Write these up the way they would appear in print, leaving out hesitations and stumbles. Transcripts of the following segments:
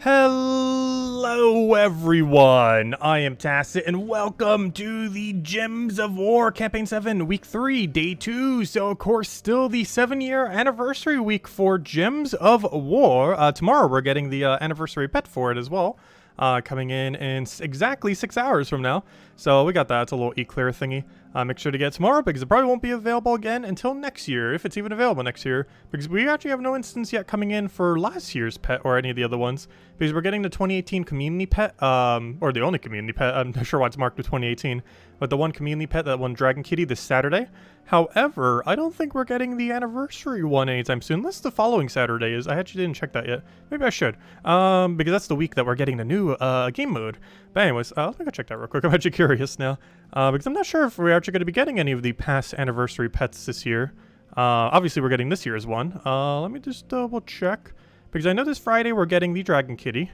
Hello everyone, I am Tacit and welcome to the Gems of War Campaign 7 Week 3, Day 2. So of course still the 7-year anniversary week for Gems of War. Tomorrow we're getting the anniversary pet for it as well. Coming in exactly 6 hours from now. So we got that. It's a little e-clear thingy. Make sure to get it tomorrow because it probably won't be available again until next year, if it's even available next year. Because we actually have no instance yet coming in for last year's pet or any of the other ones. Because we're getting the 2018 community pet, or the only community pet. I'm not sure why it's marked with 2018. But the one community pet, that one Dragon Kitty this Saturday. However, I don't think we're getting the anniversary one anytime soon, unless the following Saturday is. I actually didn't check that yet. Maybe I should. Because that's the week that we're getting the new game mode. But anyways, let me go check that real quick. I'm actually curious now. Because I'm not sure if we're actually going to be getting any of the past anniversary pets this year. Obviously, we're getting this year's one. Let me just double check. Because I know this Friday we're getting the Dragon Kitty.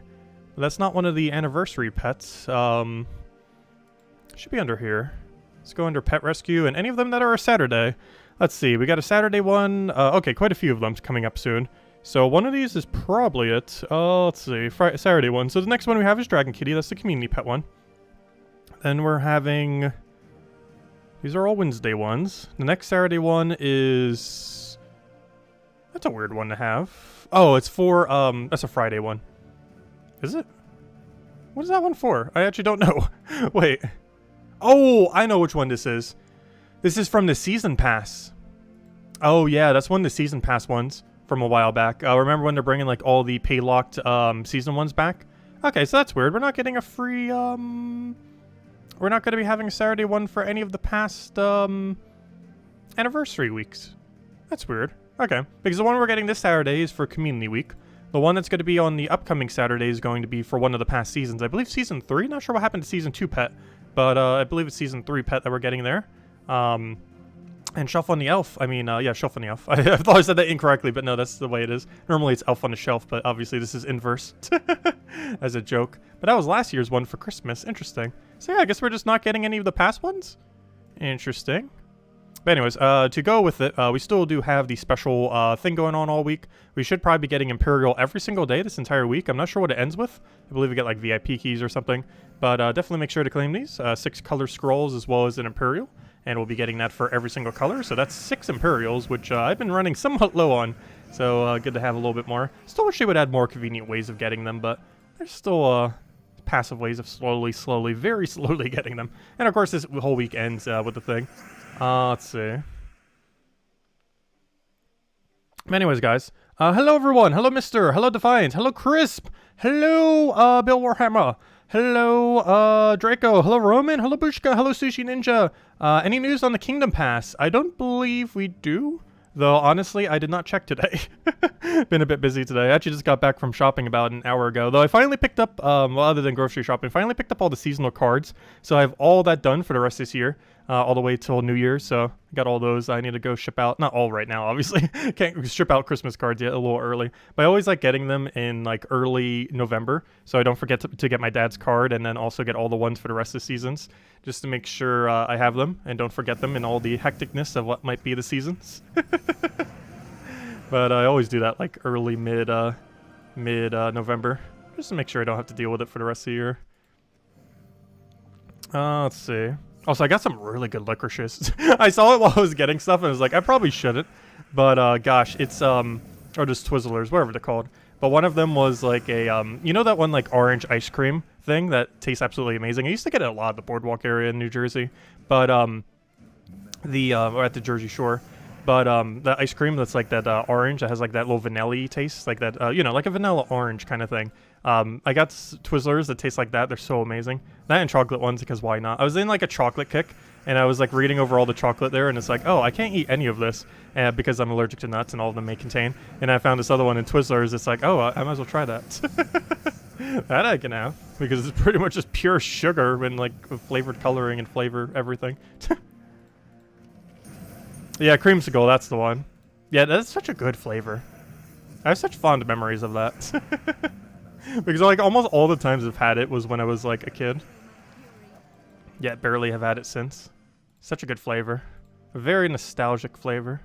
But that's not one of the anniversary pets. Should be under here. Let's go under Pet Rescue and any of them that are a Saturday. Let's see. We got a Saturday one. Okay, quite a few of them coming up soon. So one of these is probably it. Let's see. Saturday one. So the next one we have is Dragon Kitty. That's the community pet one. Then we're having... These are all Wednesday ones. The next Saturday one is... That's a weird one to have. Oh, it's for... That's a Friday one. Is it? What is that one for? I actually don't know. Wait. Oh, I know which one this is. This is from the Season Pass. Oh, yeah, that's one of the Season Pass ones from a while back. Remember when they're bringing, like, all the pay-locked Season ones back? Okay, so that's weird. We're not getting a free, We're not going to be having a Saturday one for any of the past, anniversary weeks. That's weird. Okay, because the one we're getting this Saturday is for Community Week. The one that's going to be on the upcoming Saturday is going to be for one of the past seasons. I believe Season 3? Not sure what happened to Season 2 pet. But I believe it's Season 3 pet that we're getting there. And Shelf on the Elf. I mean, yeah, Shelf on the Elf. I thought I said that incorrectly, but no, that's the way it is. Normally it's Elf on the Shelf, but obviously this is inverse. As a joke. But that was last year's one for Christmas. Interesting. So yeah, I guess we're just not getting any of the past ones. Interesting. But anyways, to go with it, we still do have the special thing going on all week. We should probably be getting Imperial every single day this entire week. I'm not sure what it ends with. I believe we get like VIP keys or something. But definitely make sure to claim these. 6 color scrolls as well as an Imperial. And we'll be getting that for every single color. So that's 6 Imperials, which I've been running somewhat low on. So good to have a little bit more. Still wish they would add more convenient ways of getting them, but there's still passive ways of slowly, very slowly getting them. And of course this whole week ends with the thing. Let's see. Anyways, guys. Hello, everyone. Hello, Mr. Hello, Defiant. Hello, Crisp. Hello, Bill Warhammer. Hello, Draco. Hello, Roman. Hello, Bushka. Hello, Sushi Ninja. Any news on the Kingdom Pass? I don't believe we do. Though, honestly, I did not check today. Been a bit busy today. I actually just got back from shopping about an hour ago. Though I finally picked up, well, other than grocery shopping, finally picked up all the seasonal cards. So I have all that done for the rest of this year. All the way till New Year's. So I got all those. I need to go ship out. Not all right now, obviously. Can't ship out Christmas cards yet, a little early. But I always like getting them in like early November. So I don't forget to get my dad's card and then also get all the ones for the rest of the seasons. Just to make sure I have them and don't forget them in all the hecticness of what might be the seasons. But I always do that like early, mid November. Just to make sure I don't have to deal with it for the rest of the year. Let's see. Also, I got some really good licorices. I saw it while I was getting stuff and I was like, I probably shouldn't. But gosh, it's or just Twizzlers, whatever they're called. But one of them was like a you know that one like orange ice cream thing that tastes absolutely amazing. I used to get it a lot at the Boardwalk area in New Jersey, but or at the Jersey Shore. But the ice cream that's like that orange that has like that little vanilla taste, like that you know, like a vanilla orange kind of thing. I got Twizzlers that taste like that. They're so amazing. That and chocolate ones, because why not? I was in like a chocolate kick, and I was like reading over all the chocolate there, and it's like, oh, I can't eat any of this because I'm allergic to nuts, and all of them may contain. And I found this other one in Twizzlers. It's like, oh, I might as well try that. That I can have, because it's pretty much just pure sugar and like flavored coloring and flavor everything. Yeah, creamsicle, that's the one. Yeah, that's such a good flavor. I have such fond memories of that. Because like almost all the times I've had it was when I was like a kid. Yet barely have had it since. Such a good flavor. A very nostalgic flavor.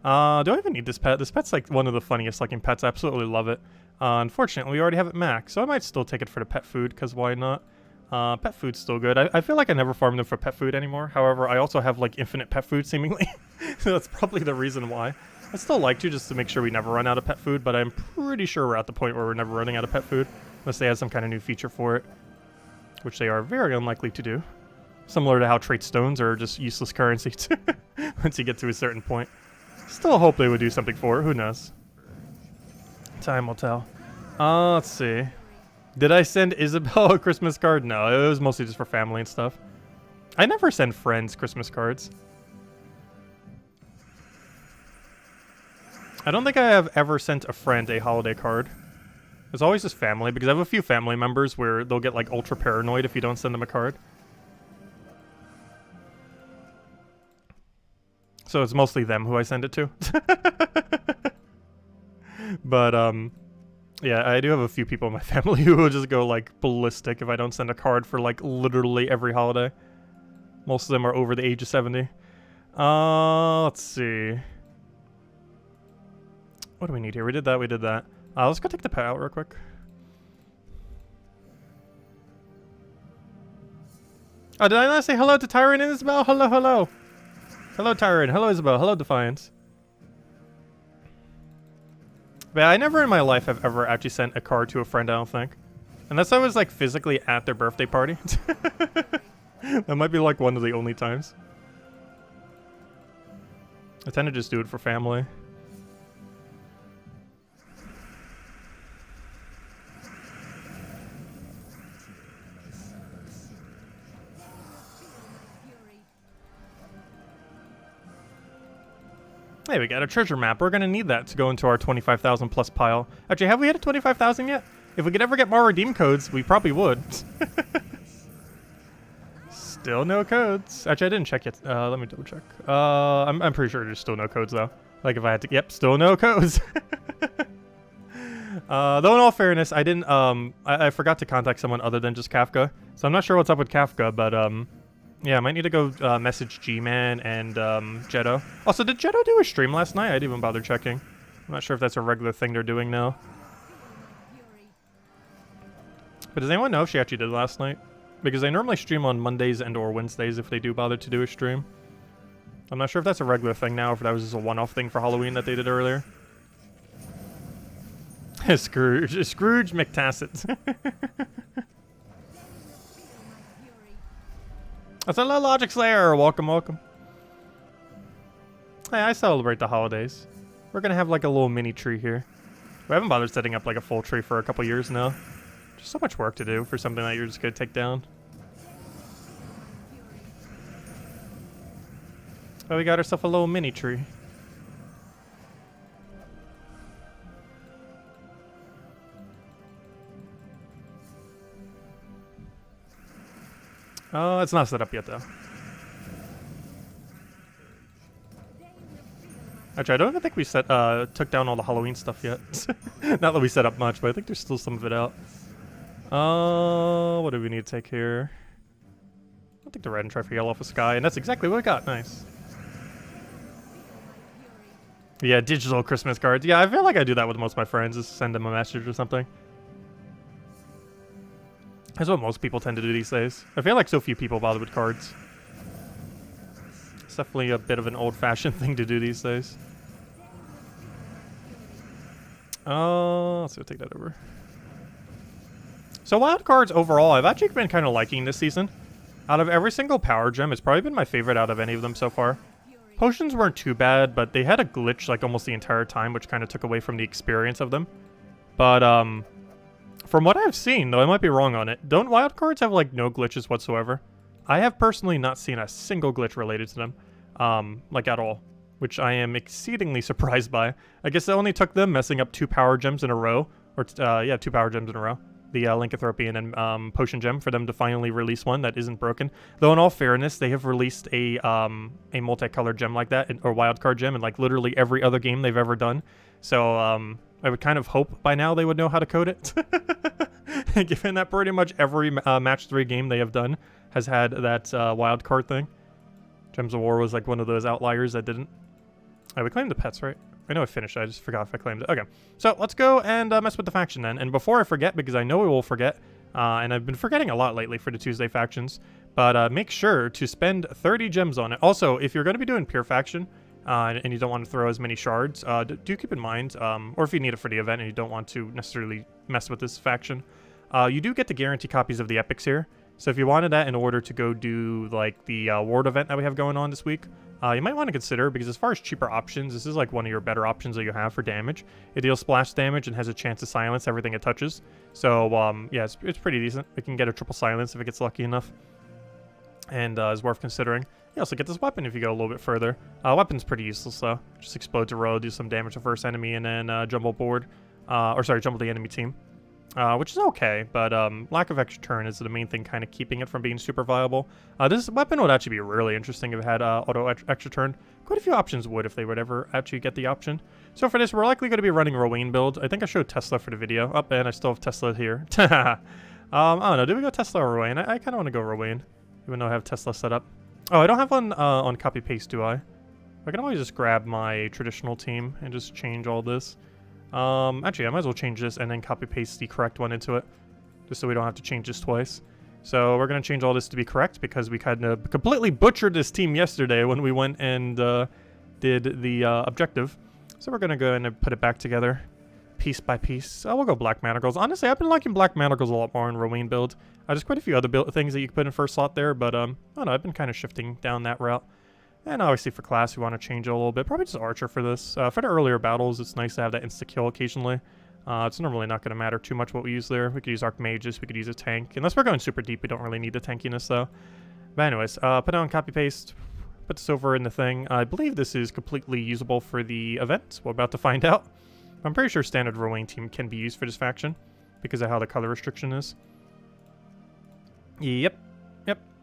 Do I even need this pet? This pet's like one of the funniest looking pets. I absolutely love it. Unfortunately, we already have it max, so I might still take it for the pet food, because why not? Pet food's still good. I feel like I never farm them for pet food anymore. However, I also have like infinite pet food seemingly. So that's probably the reason why. I still like to, just to make sure we never run out of pet food, but I'm pretty sure we're at the point where we're never running out of pet food. Unless they add some kind of new feature for it. Which they are very unlikely to do. Similar to how trait stones are just useless currency once you get to a certain point. Still hope they would do something for it. Who knows? Time will tell. Let's see. Did I send Isabel a Christmas card? No, it was mostly just for family and stuff. I never send friends Christmas cards. I don't think I have ever sent a friend a holiday card. It's always just family, because I have a few family members where they'll get like ultra paranoid if you don't send them a card. So it's mostly them who I send it to. But, yeah, I do have a few people in my family who will just go, like, ballistic if I don't send a card for, like, literally every holiday. Most of them are over the age of 70. Let's see. What do we need here? We did that, we did that. Let's go take the pet out real quick. Oh, did I not say hello to Tyron and Isabel? Hello, hello. Hello, Tyron. Hello, Isabel. Hello, Defiance. But I never in my life have ever actually sent a card to a friend, I don't think. Unless I was, like, physically at their birthday party. That might be, like, one of the only times. I tend to just do it for family. Hey, we got a treasure map. We're gonna need that to go into our 25,000 plus pile. Actually, have we hit a 25,000 yet? If we could ever get more redeem codes, we probably would. Still no codes. Actually, I didn't check yet. Let me double check. I'm pretty sure there's still no codes though. Like if I had to, yep, still no codes. Though in all fairness, I didn't, I forgot to contact someone other than just Kafka. So I'm not sure what's up with Kafka, but yeah, I might need to go message G-Man and Jetto. Also, did Jetto do a stream last night? I didn't even bother checking. I'm not sure if that's a regular thing they're doing now. But does anyone know if she actually did last night? Because they normally stream on Mondays and or Wednesdays if they do bother to do a stream. I'm not sure if that's a regular thing now, or if that was just a one-off thing for Halloween that they did earlier. Scrooge McTacit. That's a little Logic Slayer. Welcome, welcome. Hey, I celebrate the holidays. We're gonna have like a little mini tree here. We haven't bothered setting up like a full tree for a couple years now. Just so much work to do for something that you're just gonna take down. Oh, we got ourselves a little mini tree. Oh, it's not set up yet, though. Actually, I don't even think we took down all the Halloween stuff yet. Not that we set up much, but I think there's still some of it out. What do we need to take here? I'll take the red and try for yellow off the sky, and that's exactly what we got. Nice. Yeah, digital Christmas cards. Yeah, I feel like I do that with most of my friends, just send them a message or something. That's what most people tend to do these days. I feel like so few people bother with cards. It's definitely a bit of an old-fashioned thing to do these days. Let's go take that over. So wild cards overall, I've actually been kind of liking this season. Out of every single power gem, it's probably been my favorite out of any of them so far. Potions weren't too bad, but they had a glitch like almost the entire time, which kind of took away from the experience of them. But, from what I've seen, though I might be wrong on it, don't wild cards have like no glitches whatsoever? I have personally not seen a single glitch related to them, like at all, which I am exceedingly surprised by. I guess it only took them messing up 2 power gems in a row, or yeah, 2 power gems in a row, the Lycanthropian and Potion Gem, for them to finally release one that isn't broken. Though in all fairness, they have released a multicolored gem like that, or wild card gem, in like literally every other game they've ever done. So I would kind of hope by now they would know how to code it. Given that pretty much every match 3 game they have done has had that wild card thing. Gems of War was like one of those outliers that didn't. We claimed the pets, right? I know I finished. I just forgot if I claimed it. Okay, so let's go and mess with the faction then. And before I forget, because I know I will forget, and I've been forgetting a lot lately for the Tuesday factions, but make sure to spend 30 gems on it. Also, if you're going to be doing pure faction, and you don't want to throw as many shards, do keep in mind, or if you need it for the event and you don't want to necessarily mess with this faction, you do get the guarantee copies of the epics here. So if you wanted that in order to go do like the ward event that we have going on this week, you might want to consider, because as far as cheaper options, this is like one of your better options that you have for damage. It deals splash damage and has a chance to silence everything it touches. So yeah, it's pretty decent. It can get a triple silence if it gets lucky enough, and is worth considering. You also get this weapon if you go a little bit further. Weapon's pretty useless though. Just explodes a row, do some damage to first enemy, and then jumble board, or sorry, jumble the enemy team. Which is okay, but lack of extra turn is the main thing kind of keeping it from being super viable. This weapon would actually be really interesting if it had auto extra turn. Quite a few options would if they would ever actually get the option. So for this, we're likely going to be running Rowan build. I think I showed Tesla for the video. Oh, and I still have Tesla here. I don't know, do we go Tesla or Rowan? I kind of want to go Rowan, even though I have Tesla set up. Oh, I don't have one on copy-paste, do I? I can always just grab my traditional team and just change all this. Actually, I might as well change this and then copy-paste the correct one into it, just so we don't have to change this twice. So we're going to change all this to be correct, because we kind of completely butchered this team yesterday when we went and did the objective. So we're going to go in and put it back together, piece by piece. We'll go Black Manacles. Honestly, I've been liking Black Manacles a lot more in Rowan build. There's quite a few other things that you can put in first slot there, but I don't know, I've been kind of shifting down that route. And obviously for class, we want to change it a little bit. Probably just Archer for this. For the earlier battles, it's nice to have that insta-kill occasionally. It's normally not going to matter too much what we use there. We could use Archmages, we could use a tank. Unless we're going super deep, we don't really need the tankiness though. But anyways, put it on copy-paste. Put this over in the thing. I believe this is completely usable for the event. We're about to find out. I'm pretty sure standard Rowan team can be used for this faction, because of how the color restriction is. Yep.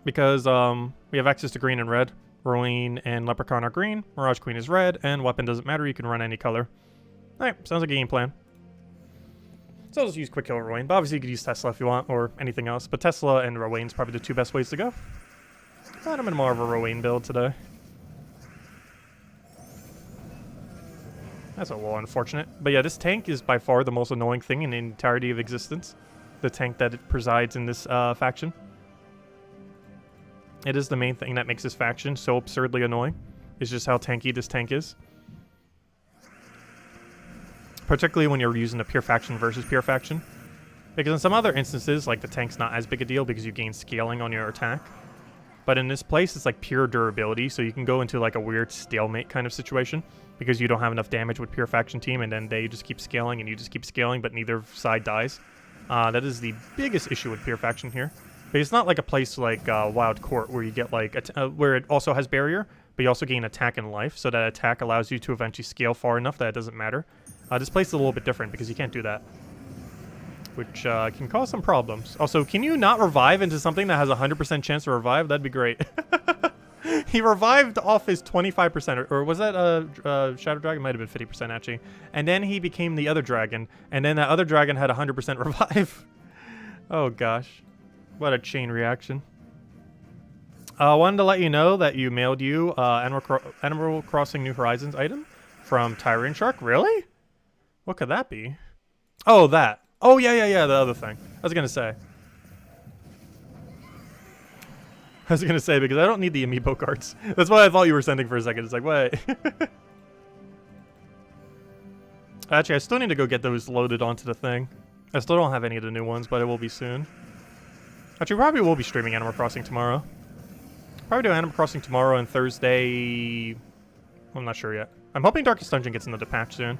Because we have access to green and red. Rowan and Leprechaun are green, Mirage Queen is red, and weapon doesn't matter, you can run any color. Alright, sounds like a game plan. So I'll just use Quick Kill Rowan, but obviously you could use Tesla if you want, or anything else, but Tesla and Rowan's probably the two best ways to go. But I'm in more of a Rowan build today. That's a little unfortunate. But yeah, this tank is by far the most annoying thing in the entirety of existence. The tank that it presides in this faction. It is the main thing that makes this faction so absurdly annoying. It's just how tanky this tank is. Particularly when you're using a pure faction versus pure faction. Because in some other instances, like the tank's not as big a deal because you gain scaling on your attack. But in this place, it's like pure durability, so you can go into like a weird stalemate kind of situation. Because you don't have enough damage with pure faction team, and then they just keep scaling and you just keep scaling, but neither side dies. That is the biggest issue with pure faction here. But it's not like a place like Wild Court where you get like where it also has barrier, but you also gain attack and life, so that attack allows you to eventually scale far enough that it doesn't matter. This place is a little bit different because you can't do that, which can cause some problems. Also, can you not revive into something that has a 100% chance to revive? That'd be great. He revived off his 25%, or was that Shadow Dragon? Might have been 50% actually. And then he became the other dragon, and then that other dragon had 100% revive. Oh gosh. What a chain reaction. Wanted to let you know that you mailed you Animal Crossing New Horizons item from Tyrant Shark. Really? What could that be? Oh, that. Oh, yeah, the other thing. I was going to say. Because I don't need the amiibo cards. That's what I thought you were sending for a second. It's like, wait. Actually, I still need to go get those loaded onto the thing. I still don't have any of the new ones, but it will be soon. Actually, probably will be streaming Animal Crossing tomorrow. Probably do Animal Crossing tomorrow and Thursday. I'm not sure yet. I'm hoping Darkest Dungeon gets another patch soon.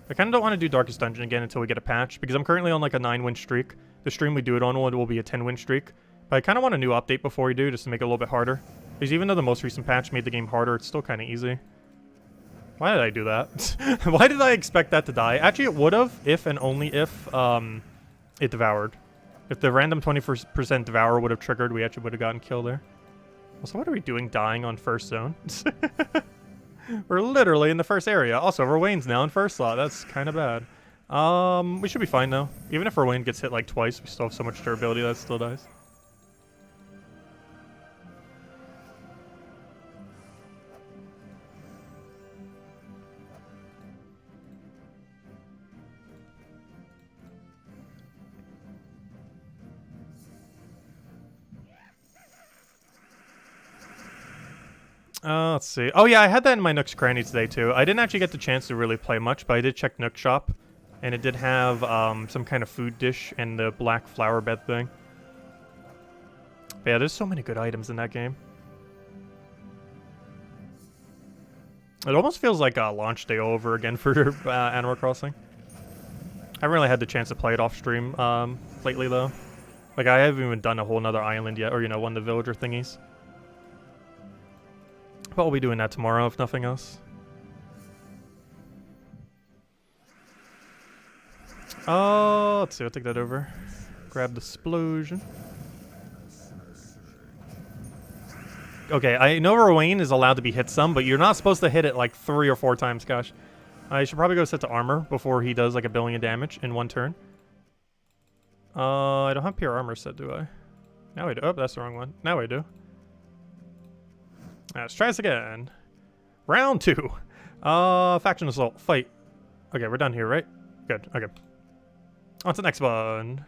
I kind of don't want to do Darkest Dungeon again until we get a patch, because I'm currently on like a 9-win streak. The stream we do it on will be a 10-win streak. But I kind of want a new update before we do, just to make it a little bit harder. Because even though the most recent patch made the game harder, it's still kind of easy. Why did I do that? Why did I expect that to die? Actually, it would have, if and only if it devoured. If the random 20% devour would have triggered, we actually would have gotten killed there. Also, what are we doing dying on first zone? We're literally in the first area. Also, Rowan's now in first slot. That's kind of bad. We should be fine, though. Even if Rowan gets hit like twice, we still have so much durability that it still dies. Let's see. Oh yeah, I had that in my Nook's Cranny today too. I didn't actually get the chance to really play much, but I did check Nook Shop. And it did have some kind of food dish and the black flower bed thing. But yeah, there's so many good items in that game. It almost feels like a launch day over again for Animal Crossing. I haven't really had the chance to play it off stream lately though. Like I haven't even done a whole nother island yet, or you know, one of the villager thingies. But I'll be doing that tomorrow if nothing else. Oh, let's see, I'll take that over. Grab the explosion. Okay, I know Rowan is allowed to be hit some, but you're not supposed to hit it like 3 or 4 times, gosh. I should probably go set to armor before he does like 1 billion damage in 1 turn. I don't have pure armor set, do I? Now I do. Oh, that's the wrong one. Now I do. Let's try this again. Round 2. Faction assault. Fight. Okay, we're done here, right? Good. Okay. On to the next one.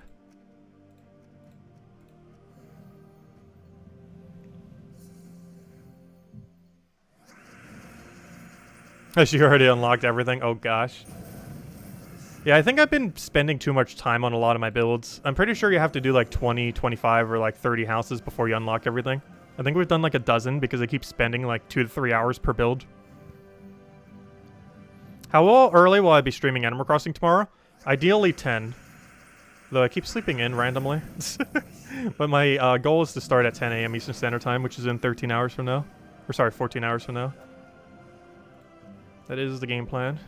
She already unlocked everything. Oh gosh. Yeah, I think I've been spending too much time on a lot of my builds. I'm pretty sure you have to do like 20, 25, or like 30 houses before you unlock everything. I think we've done like a dozen because I keep spending like 2 to 3 hours per build. How early will I be streaming Animal Crossing tomorrow? Ideally 10. Though I keep sleeping in randomly. But my goal is to start at 10 a.m. Eastern Standard Time, which is in 13 hours from now. Or sorry, 14 hours from now. That is the game plan.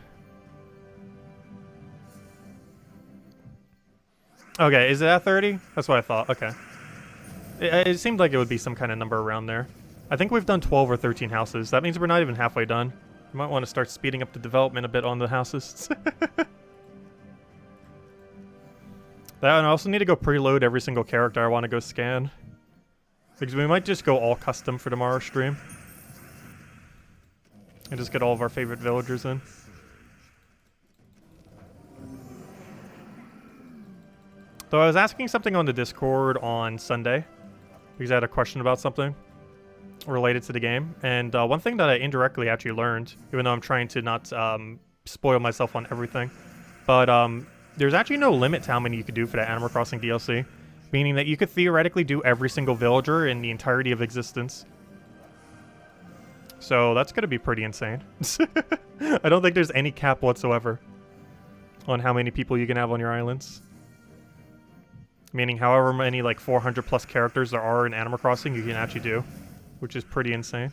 Okay, is it at 30? That's what I thought. Okay. It seemed like it would be some kind of number around there. I think we've done 12 or 13 houses. That means we're not even halfway done. You might want to start speeding up the development a bit on the houses. That, and I also need to go preload every single character I want to go scan. Because we might just go all custom for tomorrow's stream. And just get all of our favorite villagers in. Though I was asking something on the Discord on Sunday. Because I had a question about something related to the game. And one thing that I indirectly actually learned, even though I'm trying to not spoil myself on everything. But there's actually no limit to how many you could do for that Animal Crossing DLC. Meaning that you could theoretically do every single villager in the entirety of existence. So that's going to be pretty insane. I don't think there's any cap whatsoever on how many people you can have on your islands. Meaning however many like 400 plus characters there are in Animal Crossing you can actually do. Which is pretty insane.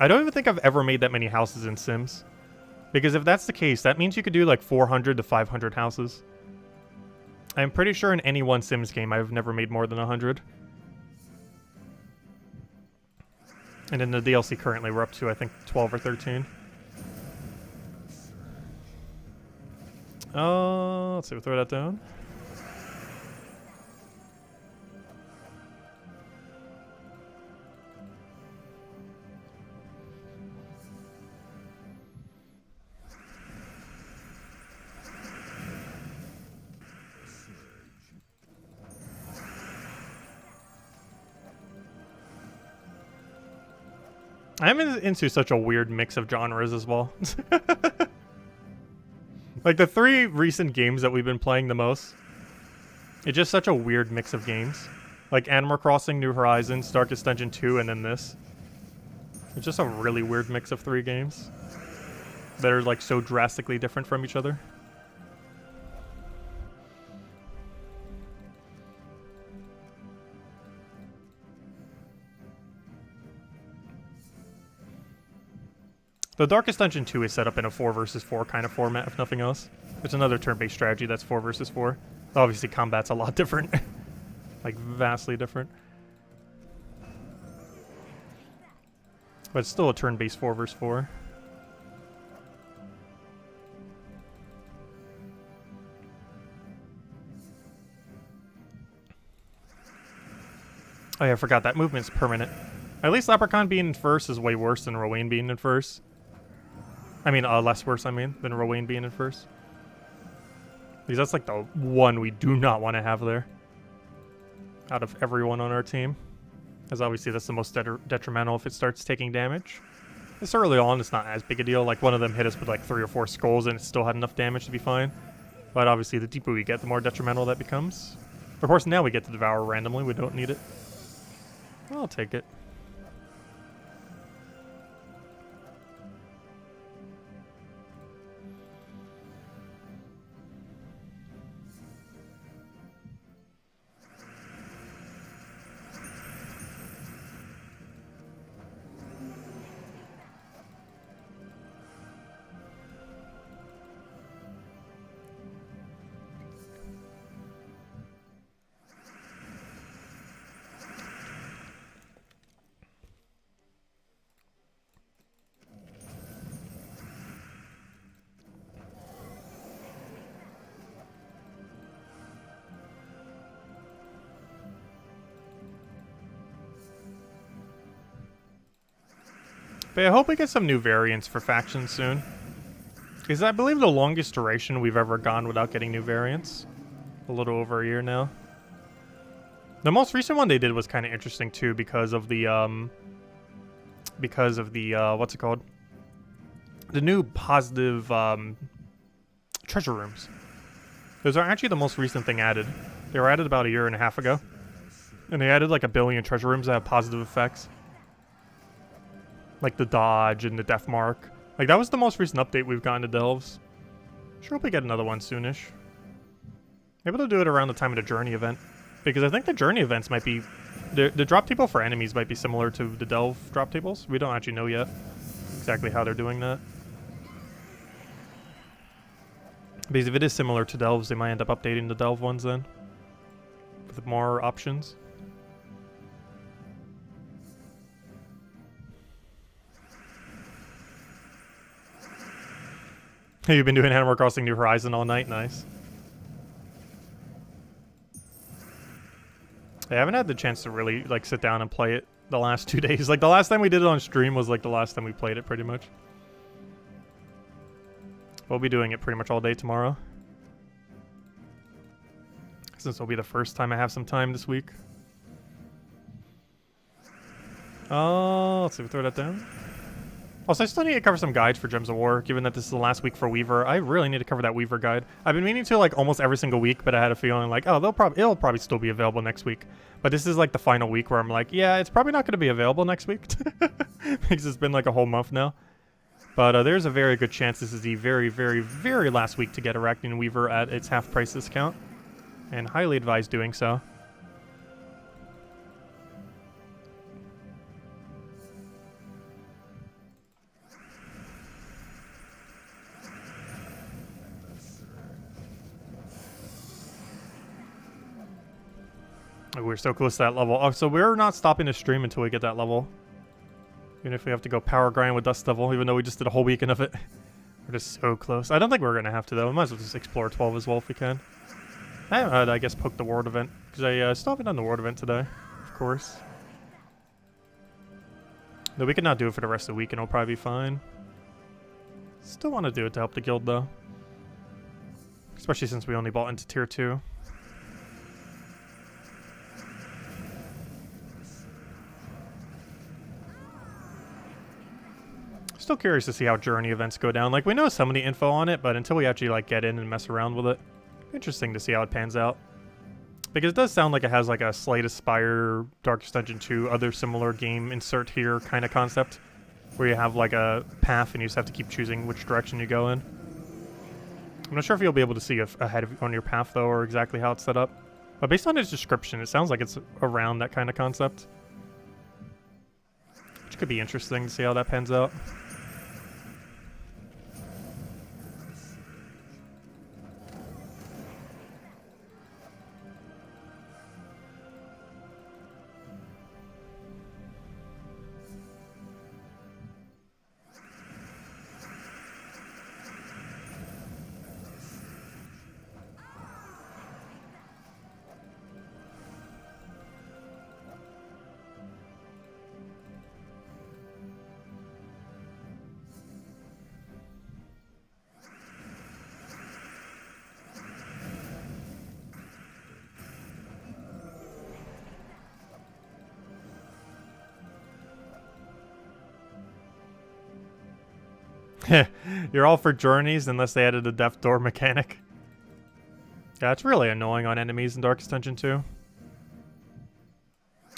I don't even think I've ever made that many houses in Sims. Because if that's the case, that means you could do like 400 to 500 houses. I'm pretty sure in any one Sims game I've never made more than 100. And in the DLC currently we're up to I think 12 or 13. Let's see, we'll throw that down. I'm into such a weird mix of genres as well. Like the 3 recent games that we've been playing the most, it's just such a weird mix of games. Like Animal Crossing, New Horizons, Darkest Dungeon 2, and then this. It's just a really weird mix of 3 games that are like so drastically different from each other. The Darkest Dungeon 2 is set up in a 4 versus 4 kind of format, if nothing else. It's another turn-based strategy that's 4 versus 4. Obviously, combat's a lot different. Like, vastly different. But it's still a turn-based 4 versus 4. Oh yeah, I forgot that movement's permanent. At least Leprechaun being in first is way worse than Rowan being in first. I mean, less worse, I mean, than Rowan being in first. Because that's like the one we do not want to have there. Out of everyone on our team. As obviously that's the most detrimental if it starts taking damage. This early on, it's not as big a deal. Like, one of them hit us with like 3 or 4 skulls and it still had enough damage to be fine. But obviously, the deeper we get, the more detrimental that becomes. Of course, now we get to devour randomly. We don't need it. I'll take it. But I hope we get some new variants for factions soon. Because I believe the longest duration we've ever gone without getting new variants. A little over a year now. The most recent one they did was kind of interesting too because of the, what's it called? The new positive, treasure rooms. Those are actually the most recent thing added. They were added about a year and a half ago. And they added like 1 billion treasure rooms that have positive effects. Like the dodge and the death mark. Like, that was the most recent update we've gotten to Delves. Sure hope we get another one soonish. Maybe they'll do it around the time of the Journey event. Because I think the Journey events might be... The drop table for enemies might be similar to the Delve drop tables. We don't actually know yet exactly how they're doing that. Because if it is similar to Delves, they might end up updating the Delve ones then. With more options. Hey, you've been doing Animal Crossing New Horizon all night? Nice. I haven't had the chance to really, like, sit down and play it the last 2 days. Like, the last time we did it on stream was, like, the last time we played it, pretty much. We'll be doing it pretty much all day tomorrow. Since it'll be the first time I have some time this week. Oh, let's see if we throw that down. Also, I still need to cover some guides for Gems of War, given that this is the last week for Weaver. I really need to cover that Weaver guide. I've been meaning to, like, almost every single week, but I had a feeling like, oh, it'll probably still be available next week. But this is, like, the final week where I'm like, yeah, it's probably not going to be available next week. Because it's been, like, a whole month now. But there's a very good chance this is the very, very, very last week to get Arachnian Weaver at its half-price discount. And highly advise doing so. We're so close to that level. Oh, so we're not stopping the stream until we get that level. Even if we have to go power grind with Dust Devil, even though we just did a whole weekend of it. We're just so close. I don't think we're going to have to, though. We might as well just explore 12 as well if we can. I guess poke the Ward event. Because I still haven't done the Ward event today, of course. Though we could not do it for the rest of the week and it'll probably be fine. Still want to do it to help the guild, though. Especially since we only bought into tier 2. Still curious to see how Journey events go down. Like, we know some of the info on it, but until we actually, like, get in and mess around with it, interesting to see how it pans out. Because it does sound like it has, like, a Slay the Spire, Darkest Dungeon 2, other similar game insert here kind of concept, where you have, like, a path and you just have to keep choosing which direction you go in. I'm not sure if you'll be able to see ahead of you on your path, though, or exactly how it's set up. But based on its description, it sounds like it's around that kind of concept. Which could be interesting to see how that pans out. You're all for journeys unless they added a death door mechanic. Yeah, it's really annoying on enemies in Darkest Dungeon 2.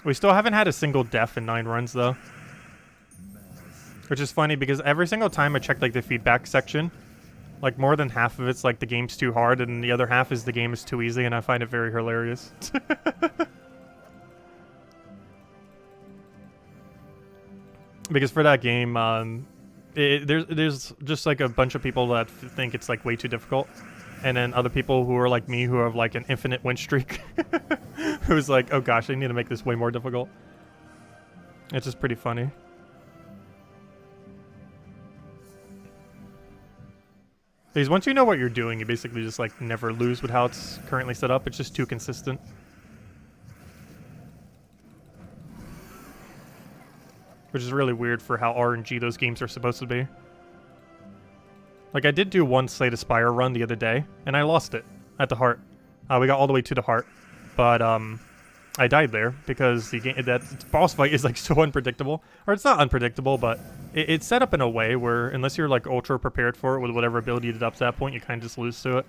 We still haven't had a single death in 9 runs, though. Which is funny because every single time I check like the feedback section, like more than half of it's like the game's too hard and the other half is the game is too easy, and I find it very hilarious. Because for that game, there's just like a bunch of people that think it's like way too difficult, and then other people who are like me who have like an infinite win streak, who's like, oh gosh, I need to make this way more difficult. It's just pretty funny. Because once you know what you're doing, you basically just like never lose with how it's currently set up. It's just too consistent. Which is really weird for how RNG those games are supposed to be. Like, I did do one Slay the Spire run the other day, and I lost it at the heart. We got all the way to the heart, but I died there because the game, that boss fight is like so unpredictable. Or it's not unpredictable, but it's set up in a way where unless you're like ultra prepared for it with whatever ability you did up to that point, you kind of just lose to it.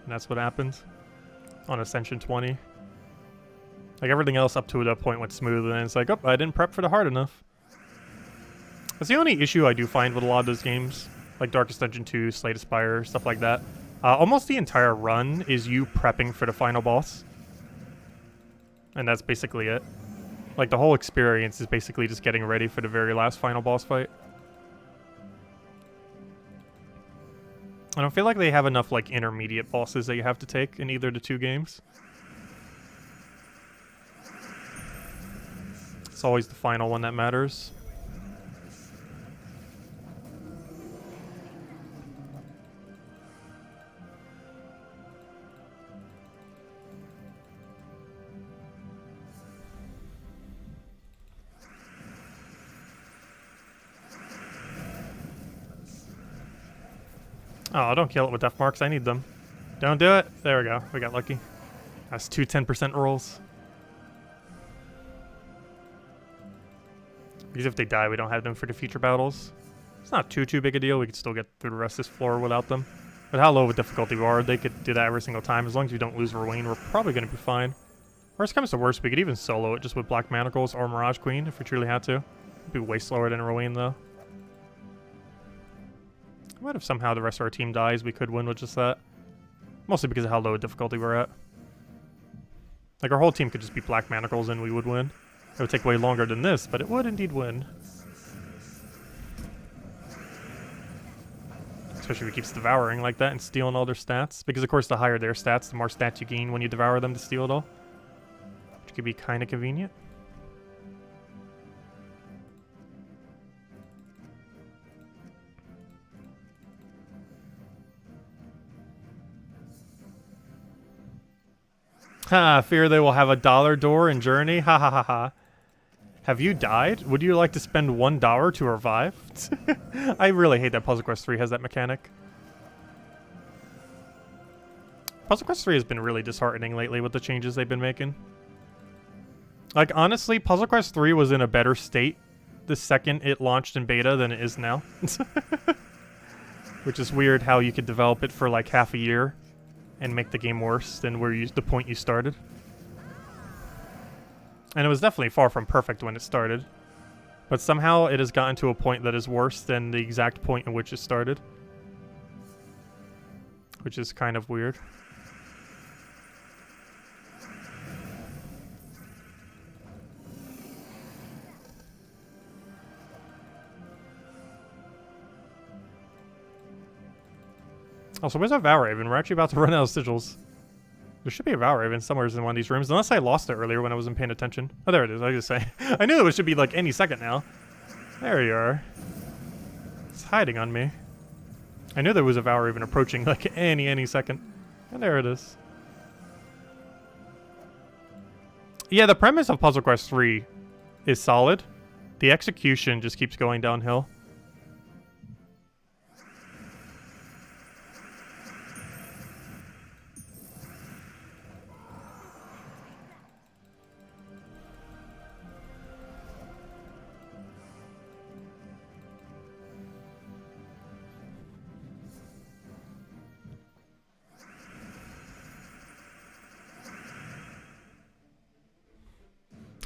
And that's what happens on Ascension 20. Like, everything else up to that point went smooth, and it's like, oh, I didn't prep for the heart enough. That's the only issue I do find with a lot of those games, like Darkest Dungeon 2, Slay the Spire, stuff like that. Almost the entire run is you prepping for the final boss. And that's basically it. Like, the whole experience is basically just getting ready for the very last final boss fight. I don't feel like they have enough, like, intermediate bosses that you have to take in either of the 2 games. It's always the final one that matters. Oh, don't kill it with death marks. I need them. Don't do it. There we go. We got lucky. That's 2 10% rolls. Because if they die, we don't have them for the future battles. It's not too big a deal. We could still get through the rest of this floor without them. But how low of difficulty we are, they could do that every single time. As long as we don't lose Ruane, we're probably going to be fine. Worst comes to worst, we could even solo it just with Black Manacles or Mirage Queen if we truly had to. It'd be way slower than Ruane, though. What if somehow the rest of our team dies? We could win with just that. Mostly because of how low of difficulty we're at. Like, our whole team could just be Black Manacles and we would win. It would take way longer than this, but it would indeed win. Especially if he keeps devouring like that and stealing all their stats. Because, of course, the higher their stats, the more stats you gain when you devour them to steal it all. Which could be kind of convenient. Ha, fear they will have a dollar door in Journey. Ha ha ha ha. Have you died? Would you like to spend $1 to revive? I really hate that Puzzle Quest 3 has that mechanic. Puzzle Quest 3 has been really disheartening lately with the changes they've been making. Like, honestly, Puzzle Quest 3 was in a better state the second it launched in beta than it is now. Which is weird how you could develop it for like half a year and make the game worse than where the point you started. And it was definitely far from perfect when it started. But somehow it has gotten to a point that is worse than the exact point in which it started. Which is kind of weird. Also, where's our Valraven? We're actually about to run out of sigils. There should be a Valraven somewhere in one of these rooms, unless I lost it earlier when I wasn't paying attention. Oh, there it is. I was just saying. I knew it should be like any second now. There you are. It's hiding on me. I knew there was a Valraven approaching like any second. And there it is. Yeah, the premise of Puzzle Quest 3 is solid. The execution just keeps going downhill.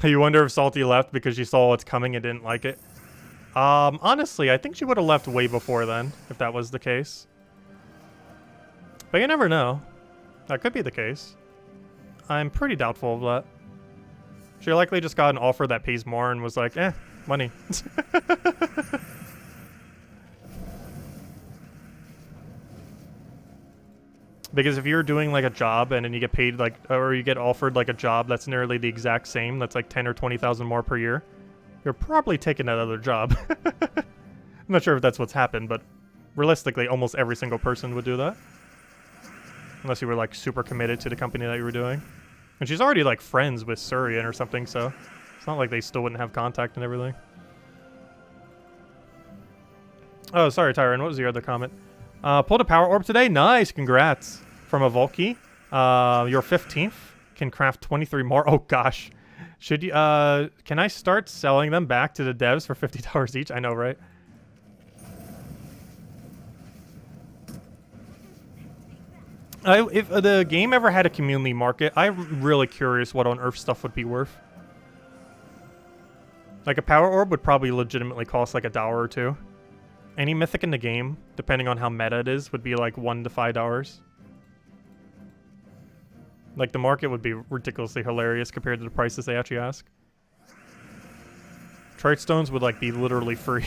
You wonder if Salty left because she saw what's coming and didn't like it. Honestly, I think she would have left way before then, if that was the case. But you never know. That could be the case. I'm pretty doubtful of that. She likely just got an offer that pays more and was like, money. Because if you're doing like a job and then you get paid like, or you get offered like a job that's nearly the exact same, that's like 10 or 20,000 more per year, you're probably taking that other job. I'm not sure if that's what's happened, but realistically, almost every single person would do that. Unless you were like super committed to the company that you were doing. And she's already like friends with Surian or something, so it's not like they still wouldn't have contact and everything. Oh, sorry, Tyron. What was your other comment? Pulled a power orb today. Nice. Congrats. From a Volky. Your 15th. Can craft 23 more. Oh, gosh. Should you, can I start selling them back to the devs for $50 each? I know, right? If the game ever had a community market, I'm really curious what on earth stuff would be worth. Like a power orb would probably legitimately cost like $1 or $2. Any mythic in the game, depending on how meta it is, would be like $1 to $5. Like the market would be ridiculously hilarious compared to the prices they actually ask. Trade stones would like be literally free.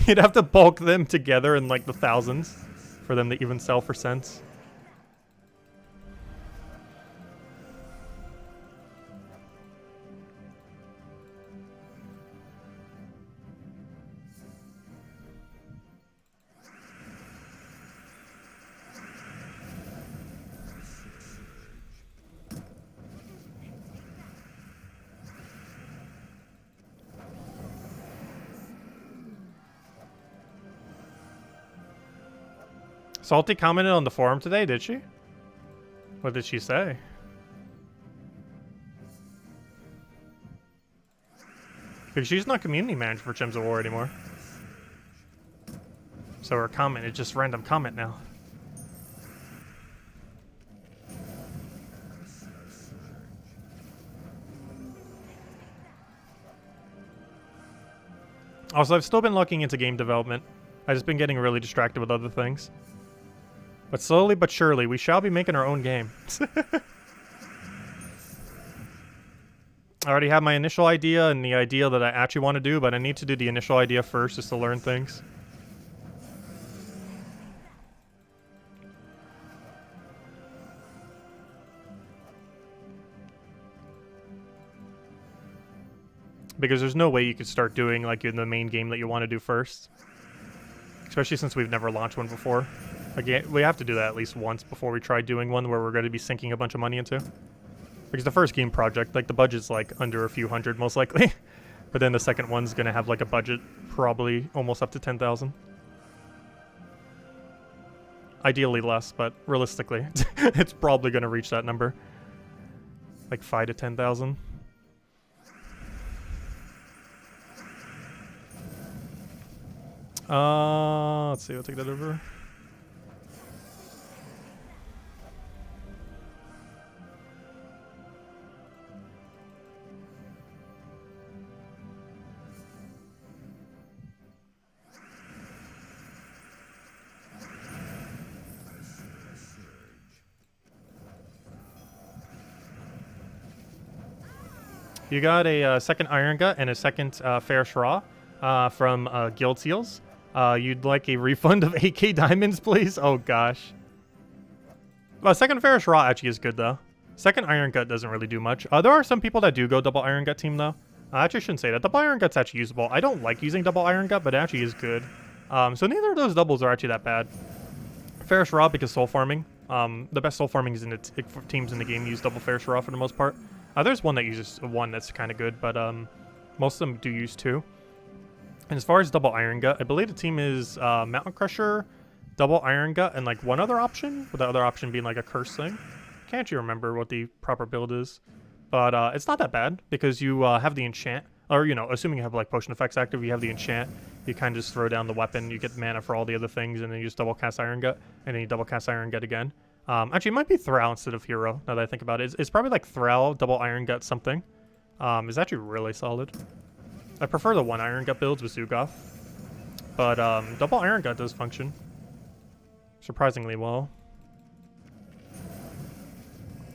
You'd have to bulk them together in like the thousands for them to even sell for cents. Salty commented on the forum today, did she? What did she say? Because she's not community manager for Gems of War anymore. So her comment is just random comment now. Also, I've still been looking into game development. I've just been getting really distracted with other things. But slowly but surely, we shall be making our own game. I already have my initial idea and the idea that I actually want to do, but I need to do the initial idea first just to learn things. Because there's no way you could start doing like in the main game that you want to do first. Especially since we've never launched one before. Again, we have to do that at least once before we try doing one where we're going to be sinking a bunch of money into. Because the first game project, like the budget's like under a few hundred most likely. But then the second one's going to have like a budget probably almost up to 10,000. Ideally less, but realistically, it's probably going to reach that number. Like 5 to 10,000. Let's see, I'll take that over. You got a second Iron Gut and a second Ferrous Raw from Guild Seals. You'd like a refund of 8k diamonds, please? Oh, gosh. Well, second Ferrous Raw actually is good, though. Second Iron Gut doesn't really do much. There are some people that do go double Iron Gut team, though. I actually shouldn't say that. Double Iron Gut's actually usable. I don't like using double Iron Gut, but it actually is good. So neither of those doubles are actually that bad. Ferrous Raw because soul farming. The best soul farming is in the teams in the game use double Ferrous Raw for the most part. There's one that uses one that's kind of good, but most of them do use two. And as far as double Iron Gut, I believe the team is Mountain Crusher, double Iron Gut, and like one other option, with the other option being like a curse thing. Can't actually remember what the proper build is, but it's not that bad because you have the enchant, or you know, assuming you have like potion effects active, you have the enchant. You kind of just throw down the weapon, you get mana for all the other things, and then you just double cast Iron Gut, and then you double cast Iron Gut again. Actually, it might be Thrall instead of Hero, now that I think about it. It's probably like Thrall, double Iron Gut something, is actually really solid. I prefer the 1 Iron Gut builds with Zugoth, but double Iron Gut does function surprisingly well.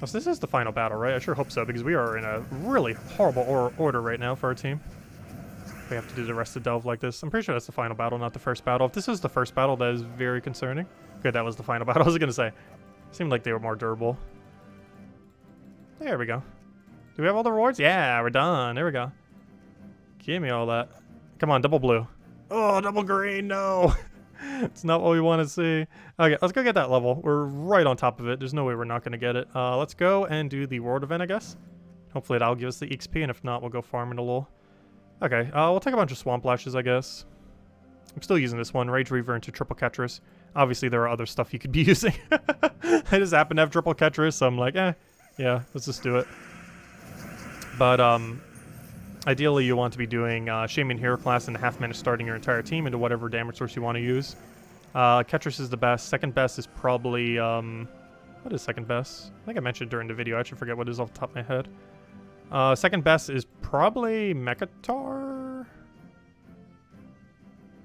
So this is the final battle, right? I sure hope so, because we are in a really horrible order right now for our team. We have to do the rest of Delve like this. I'm pretty sure that's the final battle, not the first battle. If this was the first battle, that is very concerning. Good, that was the final battle. I was going to say. Seemed like they were more durable. There we go. Do we have all the rewards? Yeah, we're done. There we go. Give me all that. Come on, double blue. Oh, double green, no. It's not what we want to see. Okay, let's go get that level. We're right on top of it. There's no way we're not going to get it. Let's go and do the world event, I guess. Hopefully that'll give us the XP, and if not, we'll go farm it a little. Okay, we'll take a bunch of Swamp Lashes, I guess. I'm still using this one, Rage Reaver into Triple Ketris. Obviously, there are other stuff you could be using. I just happen to have Triple Ketris, so I'm like, yeah, let's just do it. But, ideally, you want to be doing Shaman Hero class in a half minute, starting your entire team into whatever damage source you want to use. Ketris is the best. Second best is probably, what is second best? I think I mentioned during the video. I actually forget what it is off the top of my head. Second best is probably Mekatar.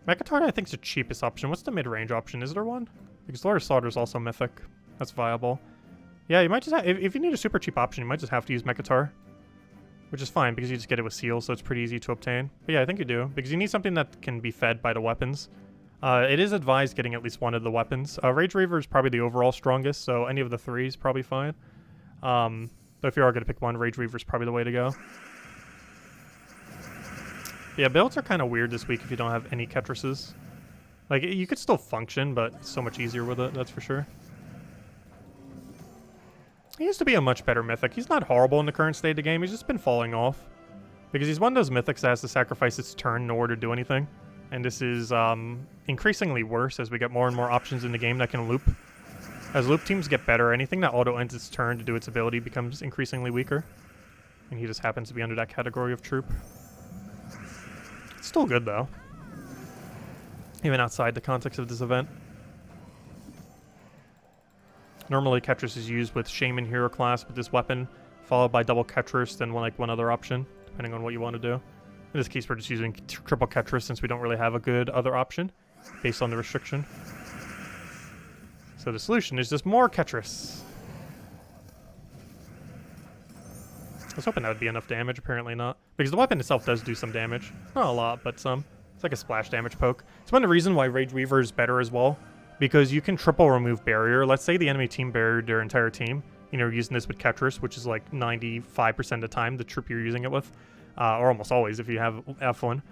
Mekatar, I think, is the cheapest option. What's the mid-range option? Is there one? Because Lord of Slaughter is also Mythic. That's viable. Yeah, you might just have, if you need a super cheap option, you might just have to use Mekatar. Which is fine, because you just get it with seals, so it's pretty easy to obtain. But yeah, I think you do, because you need something that can be fed by the weapons. It is advised getting at least one of the weapons. Rage Reaver is probably the overall strongest, so any of the 3 is probably fine. But if you are going to pick one, Rage Reaver is probably the way to go. Yeah, builds are kind of weird this week if you don't have any Ketrises. Like, you could still function, but it's so much easier with it, that's for sure. He used to be a much better Mythic. He's not horrible in the current state of the game, he's just been falling off. Because he's one of those Mythics that has to sacrifice its turn in order to do anything. And this is increasingly worse as we get more and more options in the game that can loop. As loop teams get better, anything that auto-ends its turn to do its ability becomes increasingly weaker. And he just happens to be under that category of troop. It's still good, though. Even outside the context of this event. Normally, Ketris is used with Shaman Hero class with this weapon, followed by double Ketris, then one other option, depending on what you want to do. In this case, we're just using triple Ketris since we don't really have a good other option, based on the restriction. So the solution is just more Ketris. I was hoping that would be enough damage, apparently not. Because the weapon itself does do some damage. Not a lot, but some. It's like a splash damage poke. It's one of the reasons why Rage Reaver is better as well. Because you can triple remove barrier. Let's say the enemy team barriered their entire team. You know, using this with Ketris, which is like 95% of the time the troop you're using it with. Or almost always if you have one.